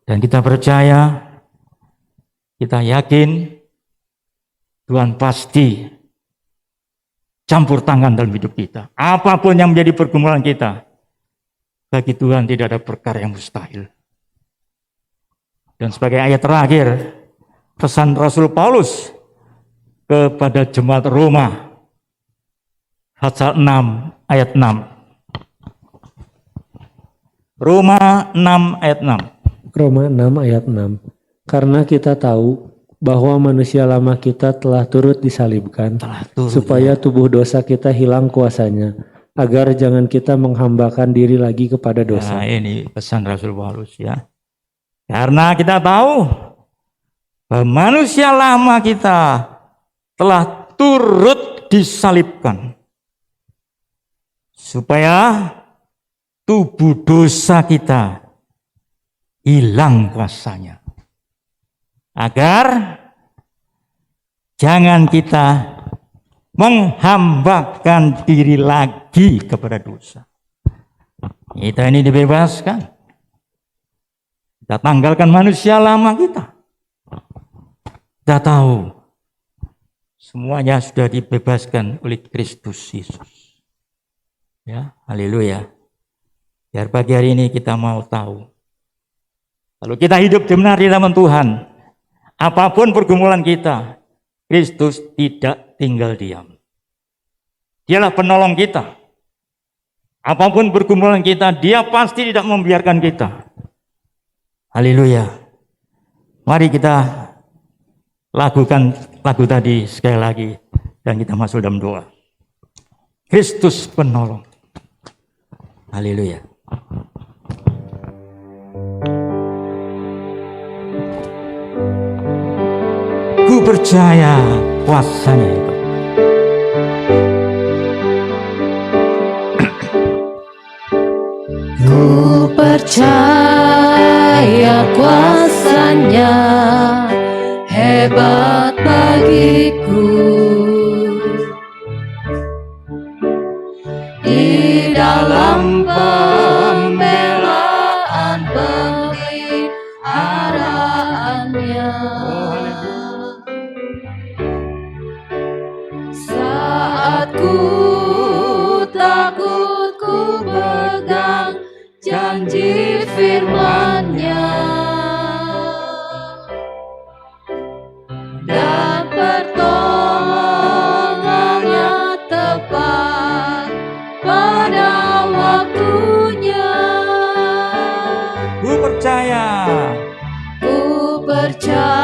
Dan kita percaya, kita yakin Tuhan pasti campur tangan dalam hidup kita. Apapun yang menjadi pergumulan kita, bagi Tuhan tidak ada perkara yang mustahil. Dan sebagai ayat terakhir, pesan Rasul Paulus kepada jemaat Roma, pasal 6 ayat 6. Roma 6 ayat 6. Roma 6 ayat 6. Karena kita tahu bahwa manusia lama kita telah turut disalibkan, supaya tubuh dosa kita hilang kuasanya, agar jangan kita menghambakan diri lagi kepada dosa. Nah, ini pesan Rasul Paulus ya. Karena kita tahu bahwa manusia lama kita telah turut disalibkan, supaya tubuh dosa kita hilang kuasanya, agar jangan kita menghambakan diri lagi kepada dosa. Kita ini dibebaskan. Kita tanggalkan manusia lama kita. Kita tahu semuanya sudah dibebaskan oleh Kristus Yesus. Ya, haleluya. Biar pagi hari ini kita mau tahu, kalau kita hidup benar di dalam Tuhan, apapun pergumulan kita, Kristus tidak tinggal diam. Dialah penolong kita. Apapun pergumulan kita, Dia pasti tidak membiarkan kita. Haleluya. Mari kita lakukan lagu tadi sekali lagi dan kita masuk dalam doa. Kristus penolong. Haleluya. Ku percaya kuasanya itu. Ku percaya kuasanya hebat bagiku. Di dalam pembelaan peliharaannya, saat ku takut, ku pegang janji firman-Nya, dan pertolongannya tepat pada waktunya. Ku percaya Ku percaya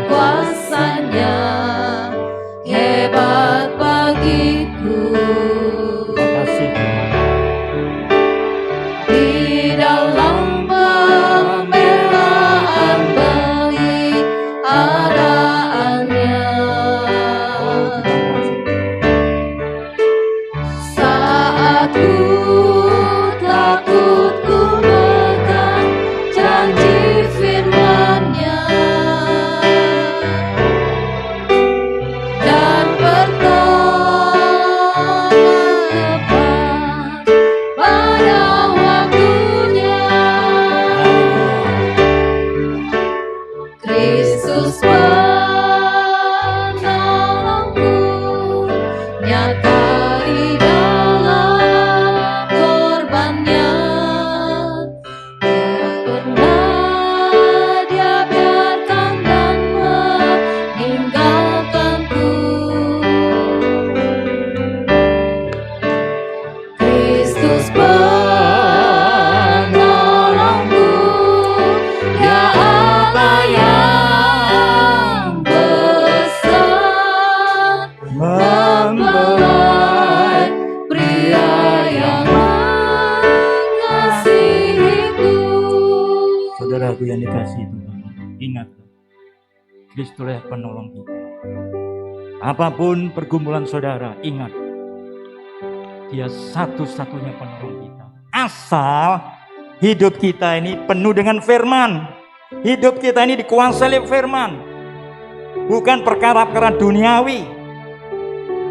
kuasanya yang dikasihi Tuhan, ingat, Kristuslah penolong kita. Apapun pergumulan saudara, ingat, Dia satu-satunya penolong kita. Asal hidup kita ini penuh dengan firman. Hidup kita ini dikuasai oleh firman. Bukan perkara-perkara duniawi.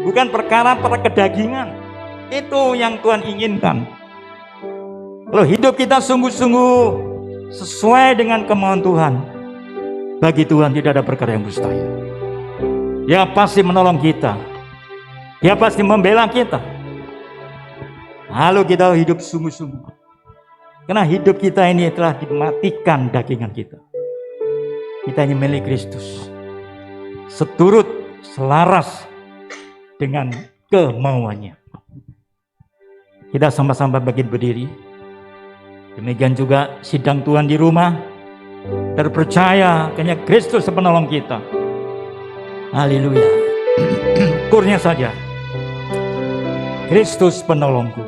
Bukan perkara-perkara kedagingan. Itu yang Tuhan inginkan. Kalau hidup kita sungguh-sungguh sesuai dengan kemauan Tuhan, bagi Tuhan tidak ada perkara yang mustahil. Dia pasti menolong kita. Dia pasti membela kita. Lalu kita hidup sungguh-sungguh. Karena hidup kita ini telah dimatikan dagingan kita. Kita ini milik Kristus. Seturut, selaras dengan kemauannya. Kita sama-sama berdiri. Demikian juga sidang Tuhan di rumah. Terpercaya hanya Kristus penolong kita. Haleluya. Ukurnya saja. Kristus penolongku.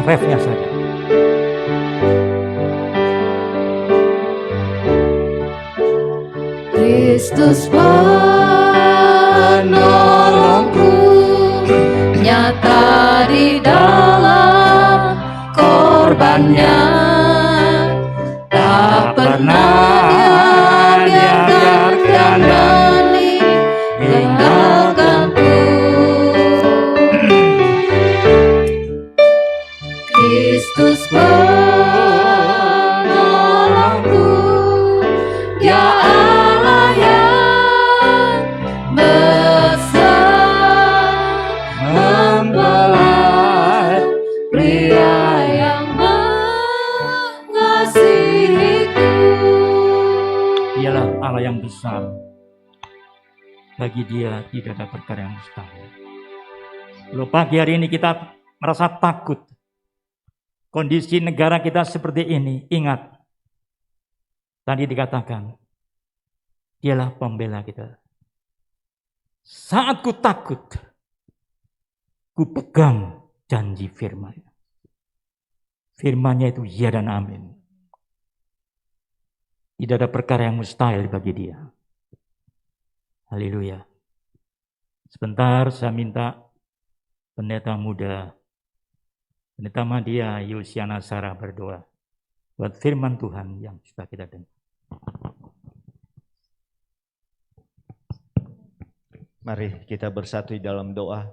Refnya saja. Kristus penolongku, nyata di dalam korbannya, tak pernah Dia biarkan meninggalkanku. Kristus penolongku, Dia Allah yang besar, membelai Pria yang mengasihiku. Dialah Allah yang besar. Bagi Dia tidak ada perkara yang mustahil. Kalau pagi hari ini kita merasa takut, kondisi negara kita seperti ini, ingat, tadi dikatakan, Dialah pembela kita. Saat ku takut, ku pegang janji firman. Firman-Nya itu ya dan amin. Tidak ada perkara yang mustahil bagi Dia. Haleluya. Sebentar saya minta pendeta muda, pendeta Madia Yusiana Sarah berdoa buat firman Tuhan yang sudah kita dengar. Mari kita bersatu di dalam doa.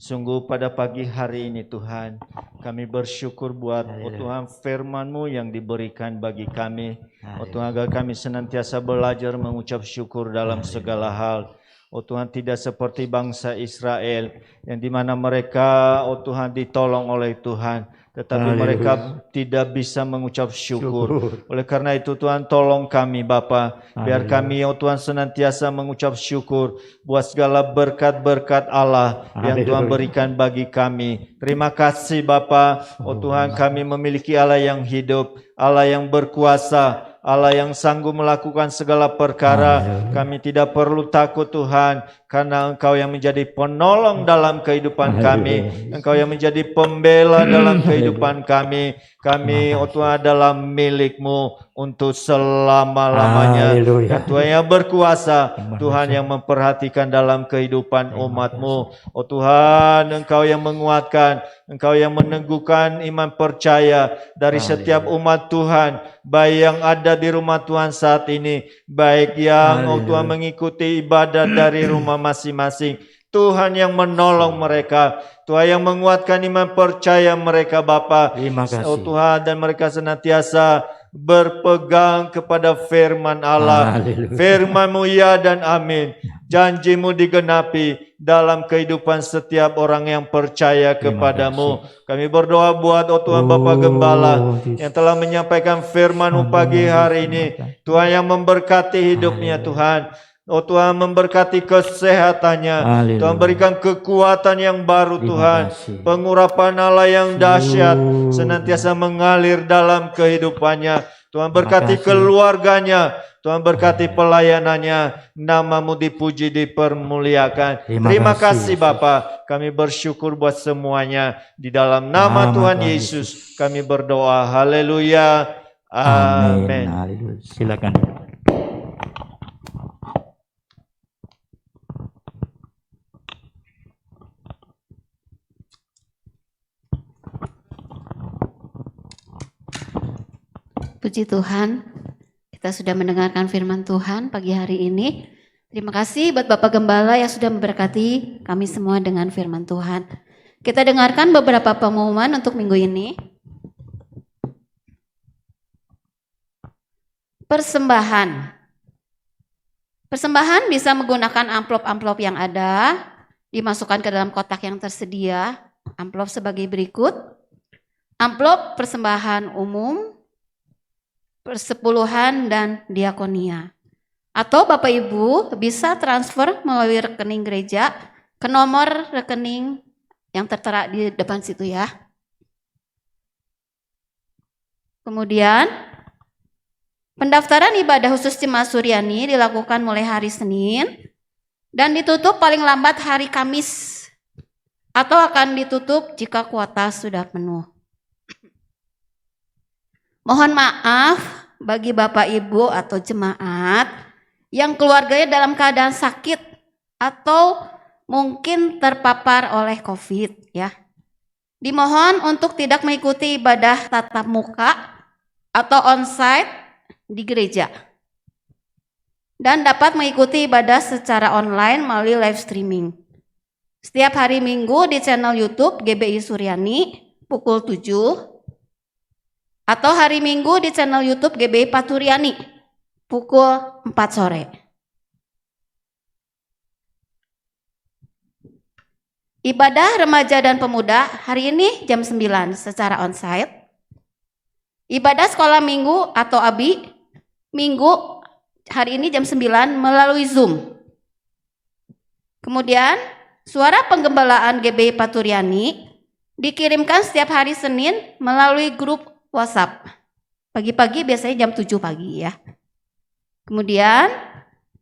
Sungguh pada pagi hari ini Tuhan, kami bersyukur buat Tuhan firman-Mu yang diberikan bagi kami. Tuhan, agar kami senantiasa belajar mengucap syukur dalam segala hal. Tuhan, tidak seperti bangsa Israel yang dimana mereka Tuhan ditolong oleh Tuhan, tetapi mereka tidak bisa mengucap syukur. Oleh karena itu Tuhan, tolong kami Bapa, biar kami Tuhan senantiasa mengucap syukur buat segala berkat-berkat Allah yang Tuhan berikan bagi kami. Terima kasih Bapa. Tuhan, kami memiliki Allah yang hidup, Allah yang berkuasa, Allah yang sanggup melakukan segala perkara. Kami tidak perlu takut Tuhan, karena Engkau yang menjadi penolong dalam kehidupan kami. Engkau yang menjadi pembela dalam kehidupan kami. Kami Tuhan adalah milik-Mu untuk selama-lamanya. Dan Tuhan yang berkuasa, Tuhan yang memperhatikan dalam kehidupan umat-Mu. Tuhan, Engkau yang menguatkan, Engkau yang meneguhkan iman percaya dari setiap umat Tuhan, baik yang ada di rumah Tuhan saat ini, baik yang Tuhan mengikuti ibadah dari rumah masing-masing. Tuhan yang menolong mereka, Tuhan yang menguatkan iman percaya mereka Bapa. Terima kasih. Tuhan, dan mereka senantiasa berpegang kepada firman Allah. Firman-Mu ya dan amin. Janji-Mu digenapi dalam kehidupan setiap orang yang percaya kepadamu. Kami berdoa buat Tuhan Bapa Gembala yang telah menyampaikan firman-Mu pagi hari ini. Tuhan yang memberkati hidupnya Tuhan. Tuhan memberkati kesehatannya. Tuhan berikan kekuatan yang baru Tuhan. Pengurapan Allah yang dahsyat senantiasa mengalir dalam kehidupannya. Tuhan berkati keluarganya. Tuhan berkati pelayanannya. Nama-Mu dipuji, dipermuliakan. Terima kasih Bapa. Kami bersyukur buat semuanya. Di dalam nama Tuhan Yesus kami berdoa. Haleluya. Amin. Amin. Haleluya. Silakan. Puji Tuhan, kita sudah mendengarkan firman Tuhan pagi hari ini. Terima kasih buat Bapak Gembala yang sudah memberkati kami semua dengan firman Tuhan. Kita dengarkan beberapa pengumuman untuk minggu ini. Persembahan. Persembahan bisa menggunakan amplop-amplop yang ada, dimasukkan ke dalam kotak yang tersedia. Amplop sebagai berikut. Amplop persembahan umum, persepuluhan, dan diakonia. Atau Bapak Ibu bisa transfer melalui rekening gereja ke nomor rekening yang tertera di depan situ ya. Kemudian pendaftaran ibadah khusus Jemaat Suryani dilakukan mulai hari Senin dan ditutup paling lambat hari Kamis atau akan ditutup jika kuota sudah penuh. Mohon maaf bagi Bapak Ibu atau jemaat yang keluarganya dalam keadaan sakit atau mungkin terpapar oleh COVID ya. Dimohon untuk tidak mengikuti ibadah tatap muka atau onsite di gereja. Dan dapat mengikuti ibadah secara online melalui live streaming. Setiap hari Minggu di channel YouTube GBI Suryani pukul 7. Atau hari Minggu di channel YouTube GBI Paturyani pukul 4 sore. Ibadah remaja dan pemuda hari ini jam 9 secara onsite. Ibadah sekolah minggu atau ABI minggu hari ini jam 9 melalui Zoom. Kemudian suara penggembalaan GBI Paturyani dikirimkan setiap hari Senin melalui grup WhatsApp. Pagi-pagi biasanya jam 7 pagi ya. Kemudian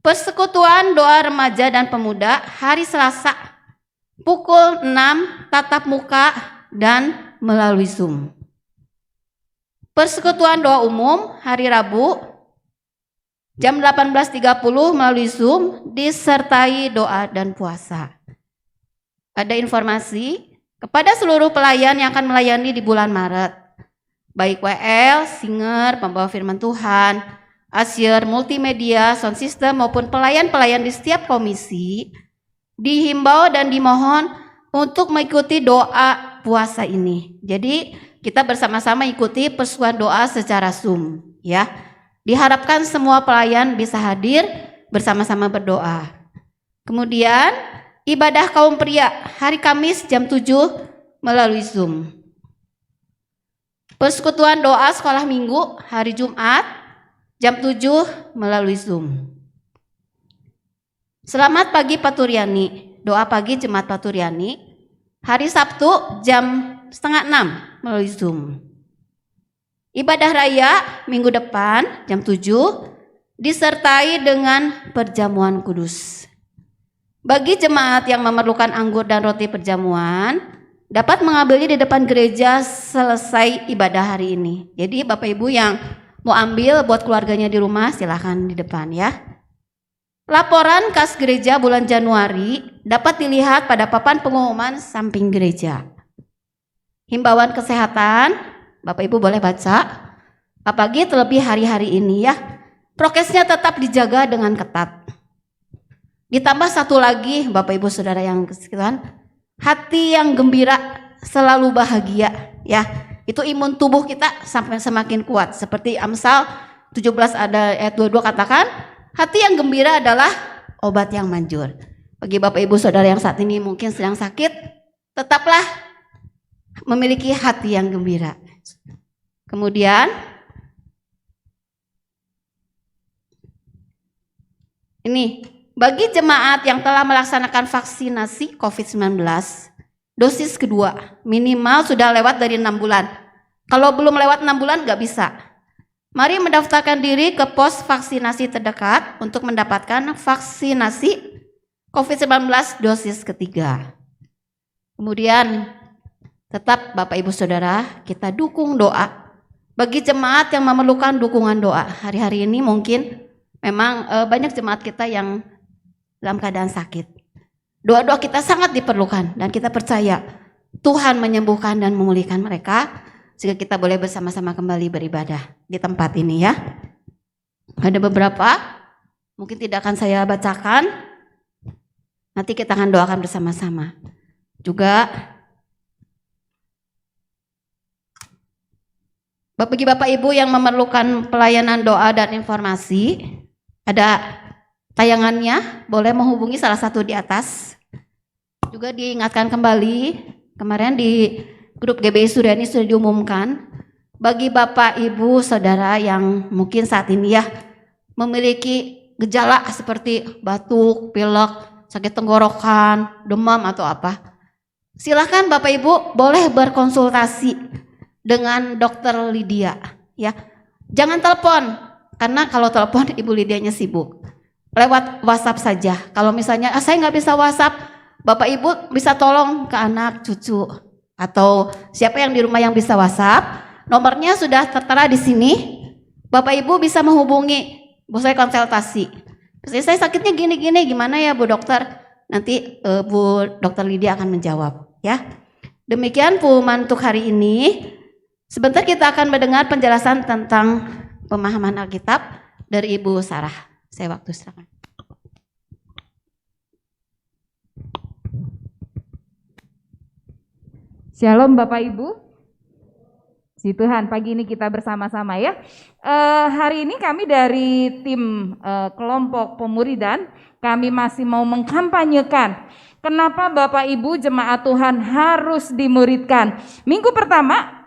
persekutuan doa remaja dan pemuda hari Selasa pukul 6 tatap muka dan melalui Zoom. Persekutuan doa umum hari Rabu jam 18.30 melalui Zoom disertai doa dan puasa. Ada informasi kepada seluruh pelayan yang akan melayani di bulan Maret. Baik WL, singer, pembawa firman Tuhan, usher, multimedia, sound system maupun pelayan-pelayan di setiap komisi dihimbau dan dimohon untuk mengikuti doa puasa ini. Jadi kita bersama-sama ikuti persekutuan doa secara Zoom ya. Diharapkan semua pelayan bisa hadir bersama-sama berdoa. Kemudian ibadah kaum pria hari Kamis jam 7 melalui Zoom. Persekutuan doa sekolah minggu hari Jumat jam 7 melalui Zoom. Selamat pagi Paturyani, doa pagi Jemaat Paturyani hari Sabtu jam 5:30 melalui Zoom. Ibadah raya minggu depan jam 7 disertai dengan perjamuan kudus. Bagi jemaat yang memerlukan anggur dan roti perjamuan dapat mengambilnya di depan gereja selesai ibadah hari ini. Jadi Bapak Ibu yang mau ambil buat keluarganya di rumah silahkan di depan ya. Laporan kas gereja bulan Januari dapat dilihat pada papan pengumuman samping gereja. Himbauan kesehatan Bapak Ibu boleh baca. Apalagi terlebih hari-hari ini ya. Prokesnya tetap dijaga dengan ketat. Ditambah satu lagi Bapak Ibu Saudara yang sekalian, hati yang gembira selalu bahagia ya. Itu imun tubuh kita sampai semakin kuat. Seperti Amsal 17 ada ayat 22 katakan, hati yang gembira adalah obat yang manjur. Bagi Bapak Ibu Saudara yang saat ini mungkin sedang sakit, tetaplah memiliki hati yang gembira. Kemudian ini bagi jemaat yang telah melaksanakan vaksinasi COVID-19, dosis kedua minimal sudah lewat dari 6 bulan. Kalau belum lewat 6 bulan nggak bisa. Mari mendaftarkan diri ke pos vaksinasi terdekat untuk mendapatkan vaksinasi COVID-19 dosis ketiga. Kemudian tetap Bapak Ibu Saudara kita dukung doa Bagi jemaat yang memerlukan dukungan doa, hari-hari ini mungkin memang banyak jemaat kita yang dalam keadaan sakit. Doa-doa kita sangat diperlukan dan kita percaya Tuhan menyembuhkan dan memulihkan mereka sehingga kita boleh bersama-sama kembali beribadah di tempat ini ya. Ada beberapa, mungkin tidak akan saya bacakan, nanti kita akan doakan bersama-sama. Juga bagi Bapak Ibu yang memerlukan pelayanan doa dan informasi, ada tayangannya, boleh menghubungi salah satu di atas. Juga diingatkan kembali, kemarin di grup GBI Suryani sudah diumumkan, bagi Bapak Ibu Saudara yang mungkin saat ini ya memiliki gejala seperti batuk, pilek, sakit tenggorokan, demam atau apa, silakan Bapak Ibu boleh berkonsultasi dengan Dokter Lydia ya. Jangan telepon, karena kalau telepon Ibu Lydianya sibuk. Lewat WhatsApp saja. Kalau misalnya saya nggak bisa WhatsApp, Bapak Ibu bisa tolong ke anak, cucu, atau siapa yang di rumah yang bisa WhatsApp. Nomornya sudah tertera di sini. Bapak Ibu bisa menghubungi, Bu, saya konsultasi. Saya sakitnya gini-gini, gimana ya Bu Dokter? Nanti Bu Dokter Lydia akan menjawab ya. Demikian pengumuman untuk hari ini. Sebentar kita akan mendengar penjelasan tentang pemahaman Alkitab dari Ibu Sarah. Saya waktu serahkan. Shalom Bapak Ibu. Si Tuhan, pagi ini kita bersama-sama ya. Hari ini kami dari tim kelompok pemuridan, kami masih mau mengkampanyekan kenapa Bapak Ibu jemaat Tuhan harus dimuridkan. Minggu pertama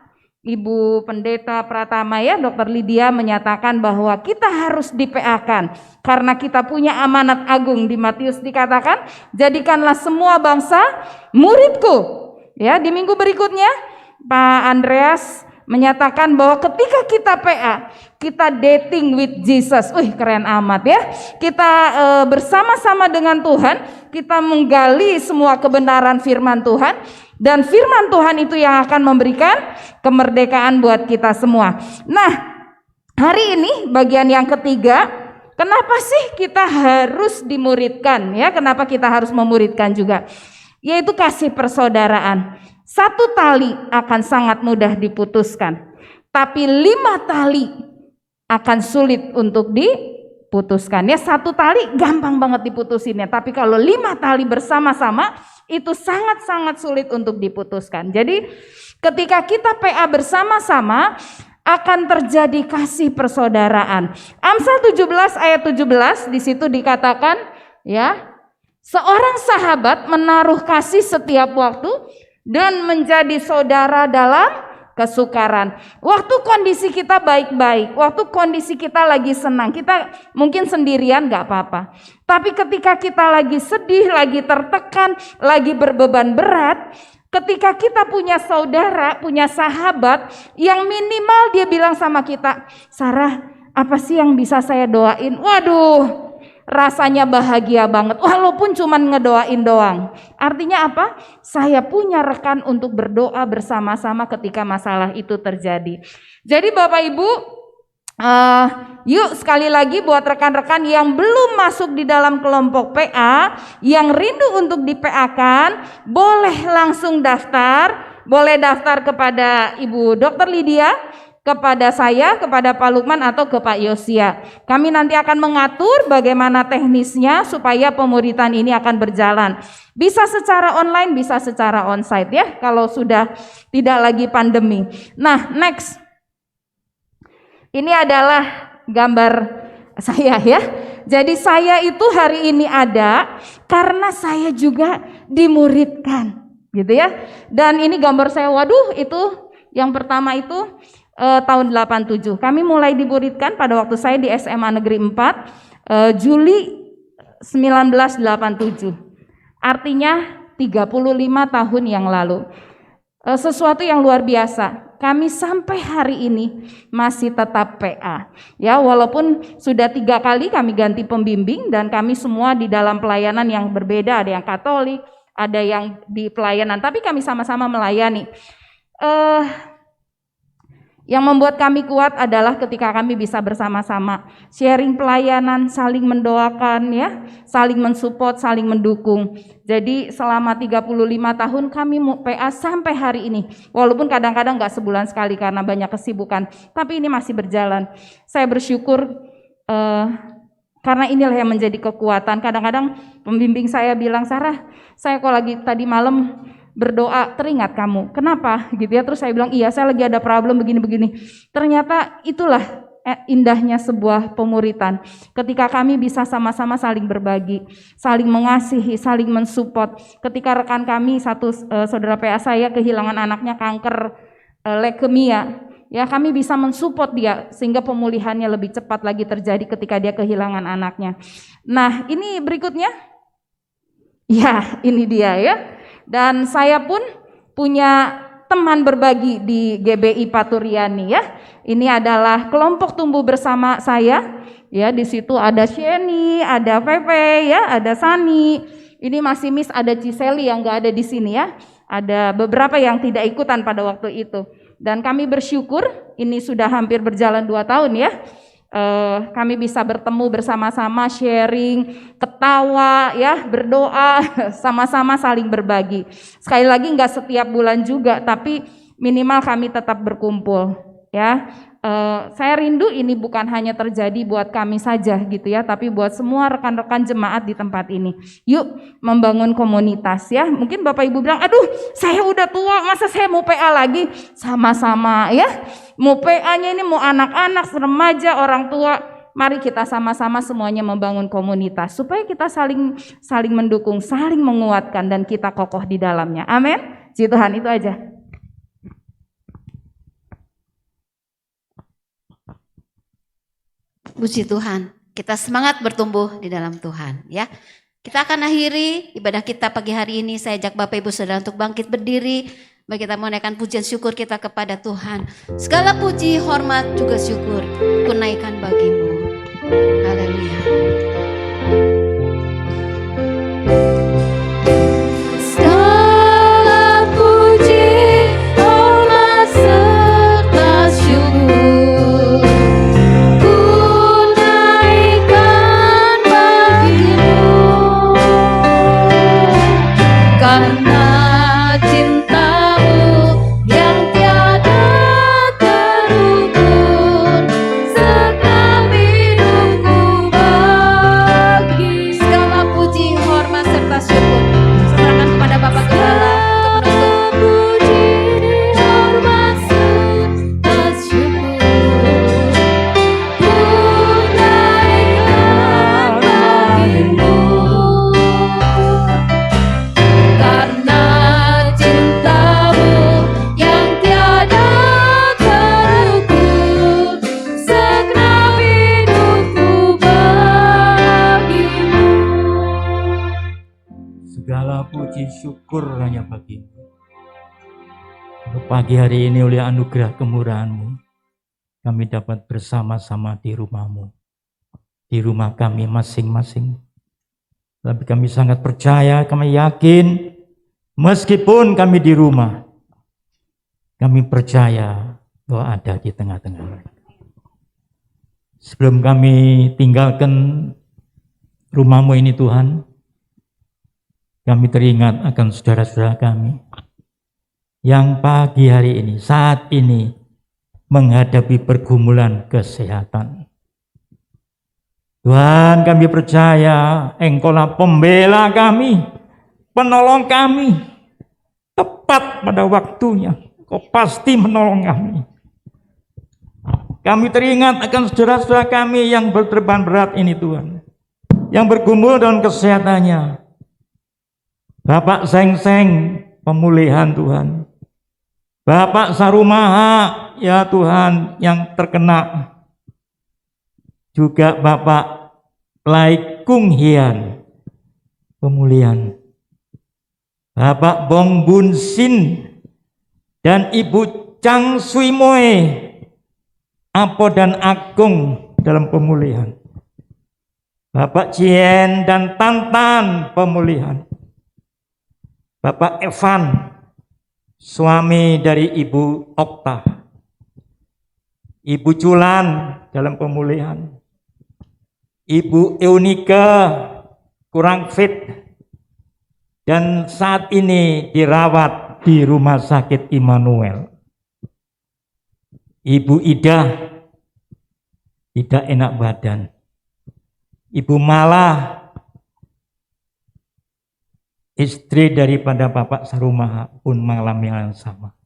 Ibu Pendeta Pratama ya, Dr. Lydia menyatakan bahwa kita harus di-PA-kan karena kita punya amanat agung. Di Matius dikatakan, jadikanlah semua bangsa muridku. Ya, di minggu berikutnya Pak Andreas menyatakan bahwa ketika kita PA, kita dating with Jesus. Keren amat ya. Kita bersama-sama dengan Tuhan, kita menggali semua kebenaran firman Tuhan. Dan firman Tuhan itu yang akan memberikan kemerdekaan buat kita semua. Nah, hari ini bagian yang ketiga, kenapa sih kita harus dimuridkan ya? Kenapa kita harus memuridkan juga? Yaitu kasih persaudaraan. Satu tali akan sangat mudah diputuskan, tapi 5 tali akan sulit untuk diputuskan. Ya, satu tali gampang banget diputusinnya, tapi kalau 5 tali bersama-sama itu sangat-sangat sulit untuk diputuskan. Jadi ketika kita PA bersama-sama akan terjadi kasih persaudaraan. Amsal 17 ayat 17 di situ dikatakan ya, seorang sahabat menaruh kasih setiap waktu dan menjadi saudara dalam kesukaran. Waktu kondisi kita baik-baik, waktu kondisi kita lagi senang, kita mungkin sendirian gak apa-apa. Tapi ketika kita lagi sedih, lagi tertekan, lagi berbeban berat, ketika kita punya saudara, punya sahabat yang minimal dia bilang sama kita, Sarah, apa sih yang bisa saya doain? Waduh, rasanya bahagia banget, walaupun cuman ngedoain doang. Artinya apa? Saya punya rekan untuk berdoa bersama-sama ketika masalah itu terjadi. Jadi Bapak Ibu, yuk sekali lagi buat rekan-rekan yang belum masuk di dalam kelompok PA, yang rindu untuk di-PA-kan, boleh langsung daftar, boleh daftar kepada Ibu Dr. Lydia, kepada saya, kepada Pak Lukman atau ke Pak Yosia. Kami nanti akan mengatur bagaimana teknisnya supaya pemuridan ini akan berjalan. Bisa secara online, bisa secara onsite ya, kalau sudah tidak lagi pandemi. Nah, next. Ini adalah gambar saya ya. Jadi saya itu hari ini ada karena saya juga dimuridkan, gitu ya. Dan ini gambar saya, waduh itu yang pertama itu tahun 87. Kami mulai dimuridkan pada waktu saya di SMA Negeri 4 Juli 1987. Artinya 35 tahun yang lalu. Sesuatu yang luar biasa. Kami sampai hari ini masih tetap PA. Ya, walaupun sudah 3 kali kami ganti pembimbing dan kami semua di dalam pelayanan yang berbeda, ada yang Katolik, ada yang di pelayanan, tapi kami sama-sama melayani. Yang membuat kami kuat adalah ketika kami bisa bersama-sama sharing pelayanan, saling mendoakan ya, saling mensupport, saling mendukung. Jadi selama 35 tahun kami PA sampai hari ini. Walaupun kadang-kadang gak sebulan sekali karena banyak kesibukan, tapi ini masih berjalan. Saya bersyukur karena inilah yang menjadi kekuatan. Kadang-kadang pembimbing saya bilang, Sarah, saya kok lagi tadi malam berdoa teringat kamu. Kenapa? Gitu ya. Terus saya bilang, iya saya lagi ada problem begini-begini. Ternyata itulah indahnya sebuah pemuritan. Ketika kami bisa sama-sama saling berbagi, saling mengasihi, saling mensupport. Ketika rekan kami satu saudara PA saya kehilangan anaknya kanker leukemia, ya kami bisa mensupport dia sehingga pemulihannya lebih cepat lagi terjadi ketika dia kehilangan anaknya. Nah, ini berikutnya. Ya, ini dia ya. Dan saya pun punya teman berbagi di GBI Paturiani ya. Ini adalah kelompok tumbuh bersama saya. Ya, di situ ada Sheni, ada Pepe ya, ada Sani. Ini masih Miss, ada Ciseli yang enggak ada di sini ya. Ada beberapa yang tidak ikutan pada waktu itu. Dan kami bersyukur ini sudah hampir berjalan 2 tahun ya. Kami bisa bertemu bersama-sama, sharing, ketawa, ya, berdoa, sama-sama saling berbagi. Sekali lagi nggak setiap bulan juga, tapi minimal kami tetap berkumpul, ya. Saya rindu ini bukan hanya terjadi buat kami saja gitu ya, tapi buat semua rekan-rekan jemaat di tempat ini. Yuk membangun komunitas ya. Mungkin Bapak Ibu bilang, aduh saya udah tua, masa saya mau PA lagi? Sama-sama ya. Mau PA-nya ini mau anak-anak, remaja, orang tua. Mari kita sama-sama semuanya membangun komunitas supaya kita saling mendukung, saling menguatkan dan kita kokoh di dalamnya. Amin. Puji Tuhan, itu aja. Puji Tuhan, kita semangat bertumbuh di dalam Tuhan ya. Kita akan akhiri ibadah kita pagi hari ini. Saya ajak Bapak Ibu Saudara untuk bangkit berdiri. Bagi kita menaikkan pujian syukur kita kepada Tuhan. Segala puji, hormat, juga syukur kunaikan bagimu. Haleluya. Segala puji, hormat serta syukur kunaikan bagimu, karena cintamu yang tiada terukur segenap hidupku bagi. Segala puji, hormat, serta syukur serahkan kepada Bapak Gembala untuk menutup. Puji, hormat serta syukur kunaikan bagimu, karena cintamu yang tiada terukur segenap hidupku bagimu. Segala puji syukur hanya bagimu. Untuk pagi hari ini oleh anugerah kemurahan-Mu, kami dapat bersama-sama di rumah-Mu, di rumah kami masing-masing. Tapi kami sangat percaya, kami yakin, meskipun kami di rumah, kami percaya Kau ada di tengah-tengah mereka. Sebelum kami tinggalkan rumah-Mu ini Tuhan, kami teringat akan saudara-saudara kami yang pagi hari ini, saat ini menghadapi pergumulan kesehatan. Tuhan, kami percaya Engkaulah pembela kami, penolong kami, tepat pada waktunya. Kau pasti menolong kami. Kami teringat akan saudara-saudara kami yang berbeban berat ini Tuhan, yang bergumul dalam kesehatannya. Bapak Seng-Seng, pemulihan Tuhan. Bapak Sarumaha, ya Tuhan, yang terkena. Juga Bapak Lai Kung Hian, pemulihan. Bapak Bong Bun Sin dan Ibu Chang Sui Moe, Apo dan Agung dalam pemulihan. Bapak Cien dan Tantan, pemulihan. Bapak Evan, suami dari Ibu Okta. Ibu Culan dalam pemulihan, Ibu Eunika kurang fit dan saat ini dirawat di Rumah Sakit Immanuel. Ibu Ida tidak enak badan. Ibu Mala, istri daripada Bapak Sarumaha, pun mengalami hal yang sama.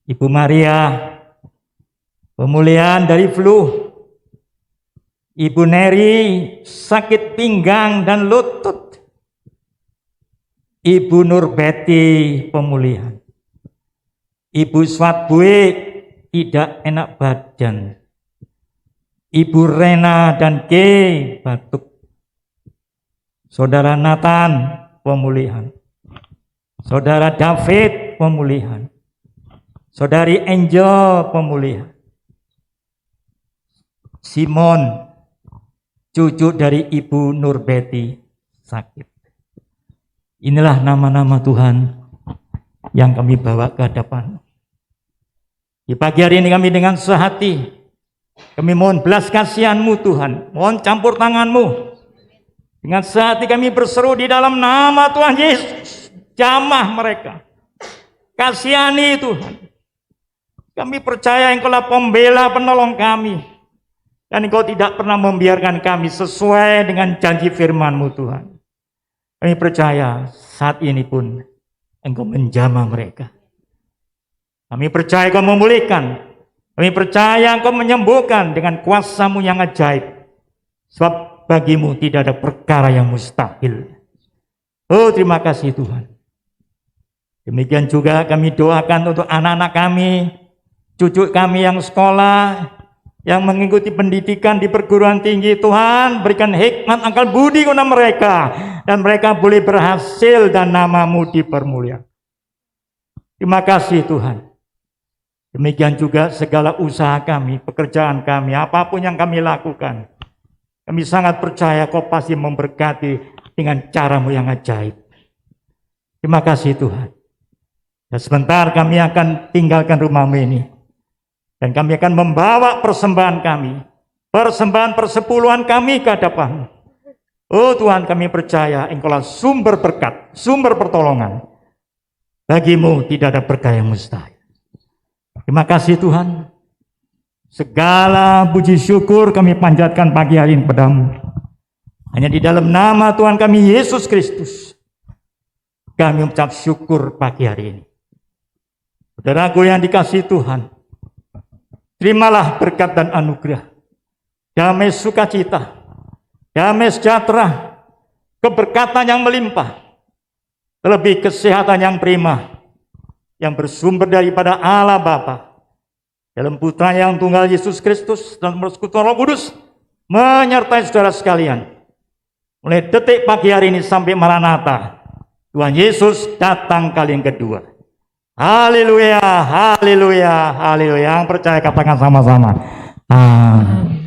Ibu Maria, pemulihan dari flu. Ibu Neri, sakit pinggang dan lutut. Ibu Nurbeti, pemulihan. Ibu Swatbue, tidak enak badan. Ibu Rena dan Kay, batuk. Saudara Nathan, pemulihan. Saudara David, pemulihan. Saudari Angel, pemulihan. Simon, cucu dari Ibu Nurbeti, sakit. Inilah nama-nama Tuhan yang kami bawa ke hadapan. Di pagi hari ini kami dengan sehati, kami mohon belas kasihan-Mu Tuhan, mohon campur tangan-Mu. Dengan sehati kami berseru di dalam nama Tuhan Yesus, jamah mereka. Kasihani Tuhan. Kami percaya Engkau-lah pembela penolong kami. Dan Engkau tidak pernah membiarkan kami sesuai dengan janji firman-Mu Tuhan. Kami percaya saat ini pun Engkau menjamah mereka. Kami percaya Engkau memulihkan. Kami percaya Engkau menyembuhkan dengan kuasa-Mu yang ajaib. Sebab bagi-Mu tidak ada perkara yang mustahil. Oh, terima kasih Tuhan. Demikian juga kami doakan untuk anak-anak kami, cucu kami yang sekolah, yang mengikuti pendidikan di perguruan tinggi. Tuhan, berikan hikmat akal budi kepada mereka, dan mereka boleh berhasil dan nama-Mu dipermuliakan. Terima kasih Tuhan. Demikian juga segala usaha kami, pekerjaan kami, apapun yang kami lakukan, kami sangat percaya Kau pasti memberkati dengan cara-Mu yang ajaib. Terima kasih Tuhan. Dan sebentar kami akan tinggalkan rumah-Mu ini. Dan kami akan membawa persembahan kami. Persembahan persepuluhan kami ke hadapan-Mu. Oh Tuhan, kami percaya Engkau-lah sumber berkat, sumber pertolongan. Bagi-Mu tidak ada berkah yang mustahil. Terima kasih Tuhan. Segala puji syukur kami panjatkan pagi hari ini kepada-Mu. Hanya di dalam nama Tuhan kami Yesus Kristus, kami mengucap syukur pagi hari ini. Saudaraku yang dikasihi Tuhan, terimalah berkat dan anugerah, damai sukacita, damai sejahtera, keberkatan yang melimpah, terlebih kesehatan yang prima, yang bersumber daripada Allah Bapa, dalam Putra yang tunggal Yesus Kristus, dan persekutuan Roh Kudus, menyertai saudara sekalian. Mulai detik pagi hari ini sampai Maranatha, Tuhan Yesus datang kali yang kedua. Haleluya, haleluya, haleluya. Yang percaya katakan sama-sama. Amin.